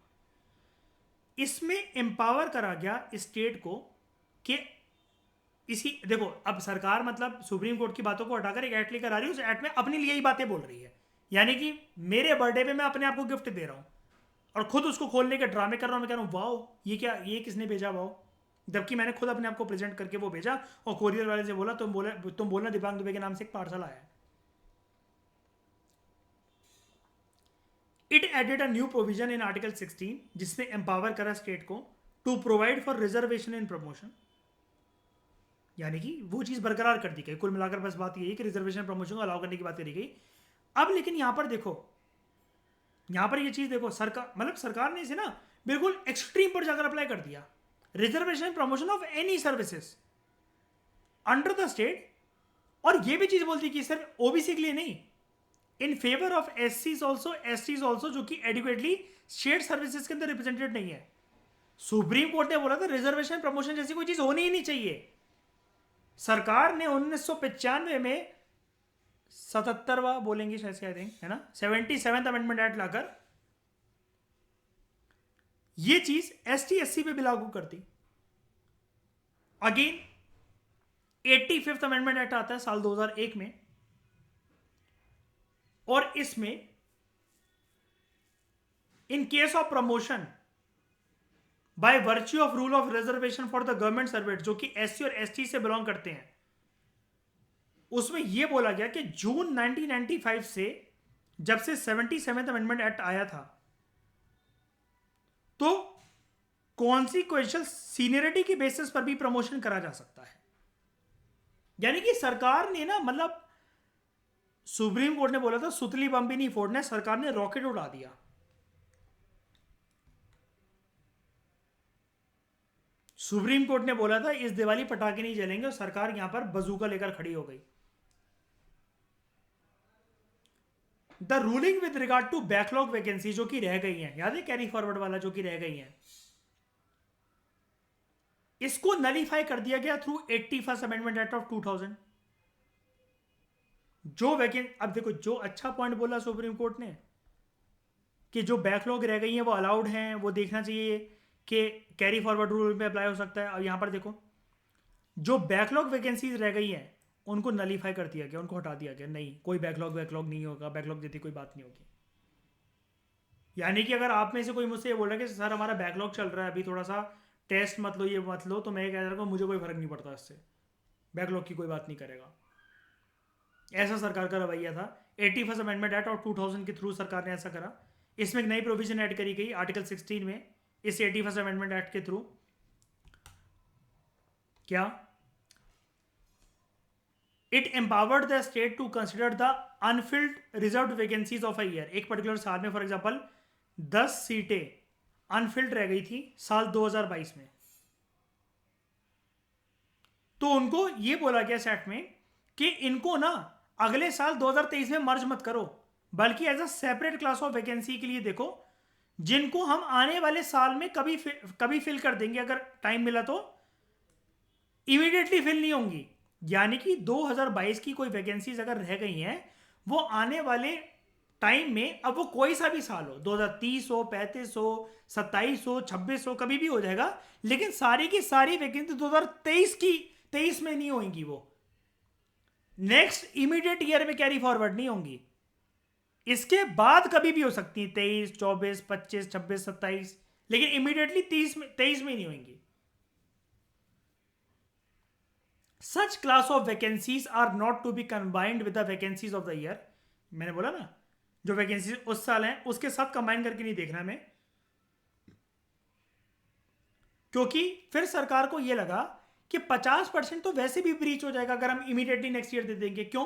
इसमें एम्पावर करा गया स्टेट को कि इसी, देखो अब सरकार मतलब सुप्रीम कोर्ट की बातों को हटाकर एक एक्ट लेकर आ रही है, उस एक्ट में अपनी लिए ही बातें बोल रही है। यानी कि मेरे बर्थडे पे मैं अपने आप को गिफ्ट दे रहा हूं और खुद उसको खोलने के ड्रामे कर रहा हूं। मैं कह रहा हूं वाओ ये क्या, ये किसने भेजा वाओ, जबकि मैंने खुद अपने आप को प्रेजेंट करके वो भेजा और कोरियर वाले से बोला तुम बोलना दिव्यांग दुबे के नाम से एक पार्सल आया है। It added a new provision in article 16 जिसने एम्पावर करा स्टेट को to provide for reservation in promotion. यानी कि वो चीज बरकरार कर दी गई। कुल मिलाकर बस बात यही कि रिजर्वेशन प्रमोशन को अलाउ करने की बात करी गई। अब लेकिन यहां पर देखो, यहां पर ये चीज देखो, सरकार मतलब सरकार ने इसे ना बिल्कुल एक्सट्रीम पर जाकर अप्लाई कर दिया। Reservation promotion of any services under the state, और ये भी चीज बोलती कि सिर्फ ओबीसी के लिए नहीं, इन फेवर ऑफ एससीज ऑल्सो जो कि एडिक्वेटली स्टेट सर्विसेज के अंदर रिप्रेजेंटेड नहीं है। सुप्रीम कोर्ट ने बोला था रिजर्वेशन प्रमोशन जैसी कोई चीज होनी ही नहीं चाहिए। सरकार ने 1995 में 77वां बोलेंगे शायद से, आई थिंक, है ना, 77th अमेंडमेंट एक्ट लाकर ये चीज ST SC पे भी लागू करती। अगेन 85th अमेंडमेंट एक्ट आता है साल 2001 में, और इसमें in case of promotion by virtue of rule of reservation for the government servant जो कि SC और ST से बिलोंग करते हैं, उसमें यह बोला गया कि जून 1995 से जब से 77th अमेंडमेंट एक्ट आया था, तो कॉन्सिक्वेंशियल सीनियरिटी के बेसिस पर भी प्रमोशन करा जा सकता है। यानी कि सरकार ने ना, मतलब सुप्रीम कोर्ट ने बोला था सुतली बम भी नहीं फोड़ना, सरकार ने रॉकेट उड़ा दिया। सुप्रीम कोर्ट ने बोला था इस दिवाली पटाखे नहीं जलेंगे, और सरकार यहां पर बंदूका लेकर खड़ी हो गई। The ruling with regard to backlog vacancy जो कि रह गई हैं, याद है कैरी फॉरवर्ड वाला जो कि रह गई हैं, इसको नलीफाई कर दिया गया through 81st amendment act of 2000। जो वैकेंसी, अब देखो जो अच्छा पॉइंट बोला सुप्रीम कोर्ट ने कि जो बैकलॉग रह गई हैं वो अलाउड हैं, वो देखना चाहिए कि कैरी फॉरवर्ड रूल में अप्लाई हो सकता है। और यहां पर देखो जो बैकलॉग वैकेंसीज रह गई हैं उनको नलीफाई कर दिया गया, उनको हटा दिया गया, नहीं कोई बैकलॉग नहीं होगा, बैकलॉग जैसी कोई बात नहीं होगी। यानी कि अगर आप में से कोई मुझसे ये बोल रहा है कि सर हमारा बैकलॉग चल रहा है अभी, थोड़ा सा टेस्ट मत लो, ये मत लो, तो मैं ये कह रहा हूँ मुझे कोई फर्क नहीं पड़ता इससे, बैकलॉग की कोई बात नहीं करेगा। ऐसा सरकार का रवैया था। 81st अमेंडमेंट एक्ट और 2000 के थ्रू सरकार ने ऐसा करा। इसमें एक नई प्रोविजन ऐड करी गई आर्टिकल 16 में, इस 81st अमेंडमेंट एक्ट के थ्रू। क्या? It empowered the state to consider the unfilled reserve vacancies of a year. एक पर्टिकुलर साल में, फॉर एग्जांपल 10 सीटें अनफिल्ड रह गई थी साल 2022 में, तो उनको ये बोला गया सेट में कि इनको ना अगले साल 2023 में मर्ज मत करो, बल्कि as a separate class of vacancy के लिए देखो, जिनको हम आने वाले साल में कभी फिल कर देंगे, अगर टाइम मिला तो, इमीडिएटली फिल नहीं होंगी। यानी कि 2022 की कोई वैकेंसीज अगर रह गई हैं, वो आने वाले टाइम में, अब वो कोई सा भी साल हो, 2030 हो, 35 हो, 27 हो, 26 हो, कभी भी हो जाएगा, लेकिन सारी की सारी वैकेंसी 2023 में नहीं होंगी, वो नेक्स्ट इमीडिएट ईयर में कैरी फॉरवर्ड नहीं होंगी, इसके बाद कभी भी हो सकती है, 23, 24, 25, 26, 27, लेकिन इमीडिएटली 23 में नहीं होंगी। Such class of vacancies are not to be combined with the vacancies of the year. मैंने बोला ना, जो वैकेंसीज उस साल हैं उसके साथ कंबाइन करके नहीं देखना हमें, क्योंकि फिर सरकार को यह लगा कि 50% तो वैसे भी ब्रीच हो जाएगा अगर हम इमीडिएटली नेक्स्ट ईयर दे देंगे। क्यों?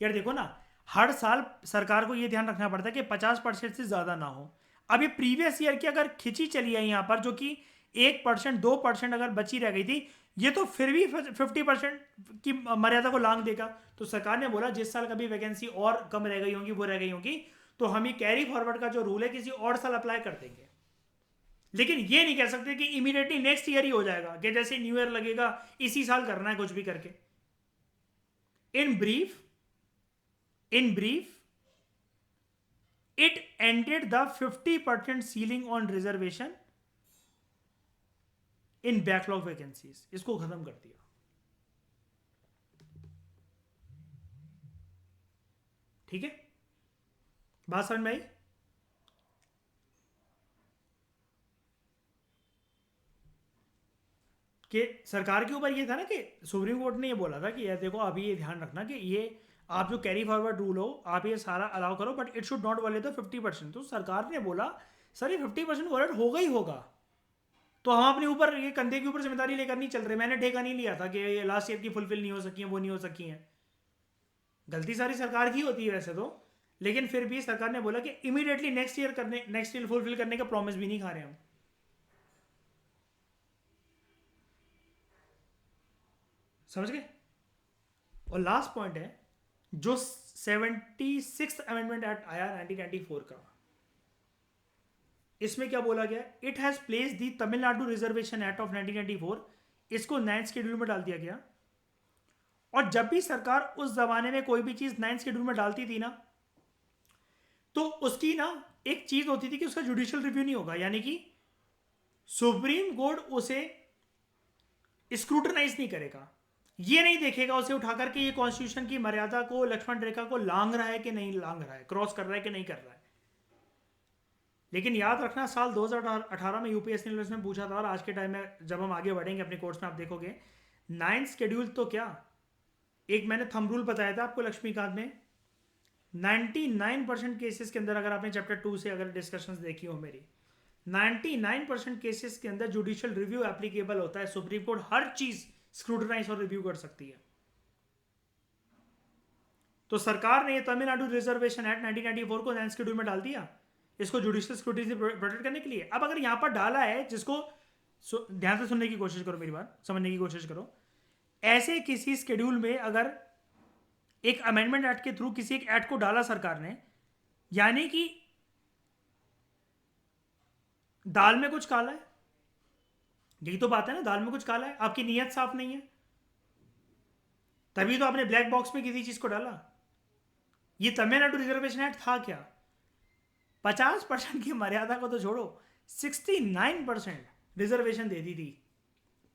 यार देखो ना, हर साल सरकार को यह ध्यान रखना पड़ता है कि 50% से ज्यादा ना हो। अब ये प्रीवियस ईयर की अगर खिंची चली है यहां पर, जो कि 1%, 2% अगर बची रह गई थी, ये तो फिर भी 50% की मर्यादा को लांघ देगा। तो सरकार ने बोला जिस साल कभी वैकेंसी और कम रह गई होंगी, वो रह गई होंगी, तो हम ये कैरी फॉरवर्ड का जो रूल है किसी और साल अप्लाई कर देंगे। लेकिन ये नहीं कह सकते कि इमीडिएटली नेक्स्ट ईयर ही हो जाएगा, कि जैसे न्यू ईयर लगेगा इसी साल करना है कुछ भी करके। In brief it ended the 50% ceiling on reservation in backlog vacancies, इसको खत्म कर दिया। ठीक है, बात समझ में आई? कि सरकार के ऊपर ये था ना कि सुप्रीम कोर्ट ने ये बोला था कि यार देखो अभी ये ध्यान रखना कि ये आप जो कैरी फॉरवर्ड रूल हो आप ये सारा अलाउ करो, but it should not violate the 50%। तो सरकार ने बोला सर ये 50% वायलेट होगा ही होगा, तो हम अपने ऊपर ये कंधे के ऊपर जिम्मेदारी लेकर नहीं चल रहे। मैंने ठेका नहीं लिया था कि ये लास्ट ईयर की फुलफिल नहीं हो सकी है, वो नहीं हो सकी हैं। गलती सारी सरकार की होती है वैसे तो, लेकिन फिर भी सरकार ने बोला कि इमीडिएटली नेक्स्ट ईयर फुलफिल करने का प्रॉमिस भी नहीं खा रहे हम। समझ गए? और लास्ट पॉइंट है जो 76th अमेंडमेंट एक्ट आया 1994 का, इसमें क्या बोला गया? It has place the Tamil Nadu reservation act of 1994, इसको 9th शेड्यूल में डाल दिया गया। और जब भी सरकार उस जमाने में कोई भी चीज 9th शेड्यूल में डालती थी ना, तो उसकी ना एक चीज होती थी कि उसका जुडिशियल रिव्यू नहीं होगा, यानी कि सुप्रीम कोर्ट उसे स्क्रूटनाइज नहीं करेगा, ये नहीं देखेगा उसे उठा करके ये कॉन्स्टिट्यूशन की मर्यादा को, लक्ष्मण रेखा को लांग रहा है कि नहीं लांग रहा है, क्रॉस कर रहा है कि नहीं कर रहा है। लेकिन याद रखना, साल 2018 में यूपीएससी ने उसने पूछा था, और आज के टाइम में जब हम आगे बढ़ेंगे अपने कोर्स में आप देखोगे 9th शेड्यूल तो क्या, एक मैंने थंब रूल बताया था आपको लक्ष्मीकांत में, 99% केसेस के अंदर, अगर आपने चैप्टर 2 से अगर डिस्कशंस देखी हो मेरी, 99% केसेस के अंदर जुडिशियल रिव्यू एप्लीकेबल होता है। सुप्रीम कोर्ट हर चीज स्क्रूटनाइज और रिव्यू कर सकती है। तो सरकार ने तमिलनाडु रिजर्वेशन एक्ट 1994 को 9th शेड्यूल में डाल दिया, इसको जुडिशियल स्क्रूटनी से प्रोटेक्ट करने के लिए। अब अगर यहां पर डाला है, जिसको ध्यान से सुनने की कोशिश करो, मेरी बात समझने की कोशिश करो, ऐसे किसी शेड्यूल में अगर एक अमेंडमेंट एक्ट के थ्रू किसी एक एक्ट को डाला सरकार ने, यानी कि दाल में कुछ काला है, यही तो बात है ना, दाल में कुछ काला है, आपकी नीयत साफ नहीं है, तभी तो आपने ब्लैक बॉक्स में किसी चीज को डाला। ये तमिलनाडु रिजर्वेशन एक्ट था क्या? 50% की मर्यादा को तो छोड़ो, 69% रिजर्वेशन दे दी थी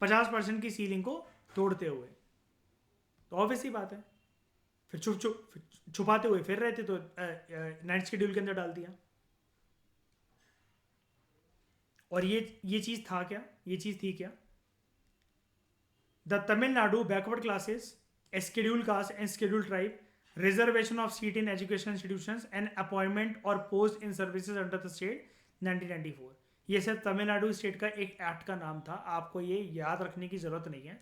50% की सीलिंग को तोड़ते हुए। तो ऑब्वियसली बात है, फिर छुपाते हुए फिर रहते तो 9th शेड्यूल के अंदर डाल दिया। और ये चीज था क्या, ये चीज थी क्या? The Tamil Nadu backward classes, scheduled caste and scheduled tribe, reservation of seat in education institutions and appointment or post in services under the state 1994। ये सब तमिलनाडु स्टेट का एक एक्ट का नाम था। आपको ये याद रखने की जरूरत नहीं है,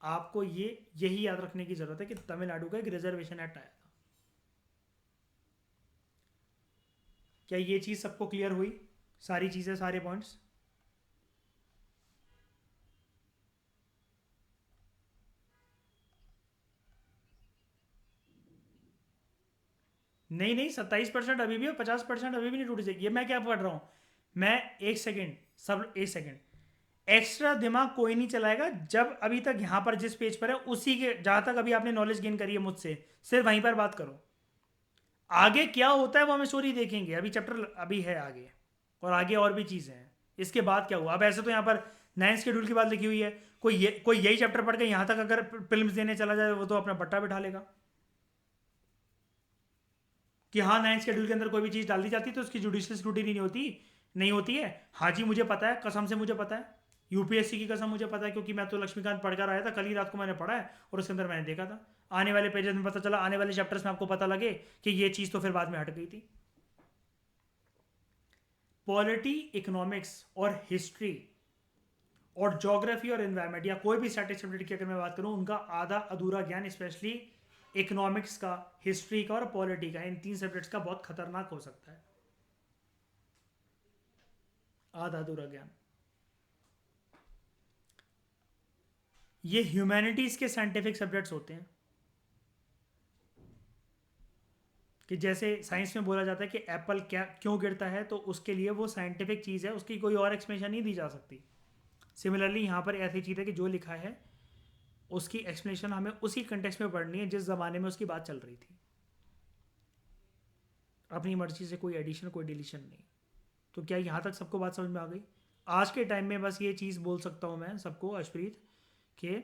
आपको यही याद रखने की जरूरत है कि तमिलनाडु का एक रिजर्वेशन एक्ट आया था। क्या ये चीज सबको क्लियर हुई? सारी चीजें, सारे पॉइंट्स? नहीं नहीं, 27% अभी भी है, 50% अभी भी नहीं टूट जाएगी। ये मैं क्या पढ़ रहा हूँ, मैं एक सेकेंड, सब एक सेकेंड, एक्स्ट्रा दिमाग कोई नहीं चलाएगा। जब अभी तक यहाँ पर जिस पेज पर है उसी के, जहाँ तक अभी आपने नॉलेज गेन करी है मुझसे, सिर्फ वहीं पर बात करो। आगे क्या होता है वो हम स्टोरी देखेंगे, अभी चैप्टर अभी है आगे, और आगे और भी चीज़ें हैं। इसके बाद क्या हुआ? अब ऐसे तो यहाँ पर 9th शेड्यूल की बात लिखी हुई है, कोई यही चैप्टर पढ़ के यहाँ तक अगर फिल्म देने चला जाए, वो तो अपना बट्टा बिठा लेगा कि हाँ 9th शेड्यूल के अंदर कोई भी चीज़ डाल दी जाती है तो उसकी जुडिशियल स्क्रूटिनी नहीं होती है। हाँ जी, मुझे पता है, कसम से मुझे पता है, यूपीएससी की कसम मुझे पता है, क्योंकि मैं तो लक्ष्मीकांत पढ़कर आया था, कल ही रात को मैंने पढ़ा है और उसके अंदर मैंने देखा था। आने वाले पेजेस में पता चला, आने वाले चैप्टर्स में आपको पता लगे कि ये चीज़ तो फिर बाद में हट गई थी। पॉलिटी, इकोनॉमिक्स और हिस्ट्री और ज्योग्राफी और एनवायरमेंट, या कोई भी स्टैटिस्टिक्स सब्जेक्ट की अगर मैं बात करूँ, उनका आधा अधूरा ज्ञान, स्पेशली इकोनॉमिक्स का, हिस्ट्री का और पॉलिटी का, इन 3 सब्जेक्ट्स का बहुत खतरनाक हो सकता है। आधा अधूरा ज्ञान। ये ह्यूमैनिटीज के साइंटिफिक सब्जेक्ट्स होते हैं, कि जैसे साइंस में बोला जाता है कि एप्पल क्या क्यों गिरता है, तो उसके लिए वो साइंटिफिक चीज़ है, उसकी कोई और एक्सप्लेनेशन नहीं दी जा सकती। सिमिलरली यहाँ पर ऐसी चीज़ है कि जो लिखा है उसकी एक्सप्लेनेशन हमें उसी कंटेक्स्ट में पढ़नी है जिस ज़माने में उसकी बात चल रही थी, अपनी मर्जी से कोई एडिशन कोई डिलीशन नहीं। तो क्या यहाँ तक सबको बात समझ में आ गई? आज के टाइम में बस ये चीज़ बोल सकता हूँ मैं सबको, अशप्रीत, कि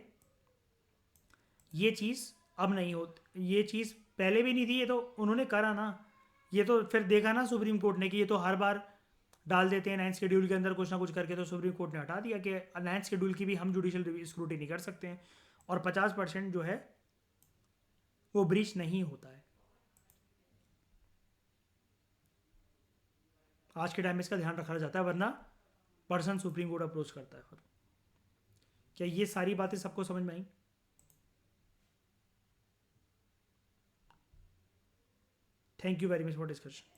ये चीज़ अब नहीं होती, ये चीज़ पहले भी नहीं थी, ये तो उन्होंने करा ना, ये तो फिर देखा ना सुप्रीम कोर्ट ने कि ये तो हर बार डाल देते हैं 9th शेड्यूल के अंदर कुछ ना कुछ करके, तो सुप्रीम कोर्ट ने हटा दिया कि 9th शेड्यूल की भी हम जुडिशियल स्क्रूटिनी कर सकते हैं, और 50% जो है वो ब्रीच नहीं होता है। आज के टाइम में इसका ध्यान रखा जाता है, वरना पर्सन सुप्रीम कोर्ट अप्रोच करता है। फिर क्या ये सारी बातें सबको समझ में आई? Thank you very much for discussion.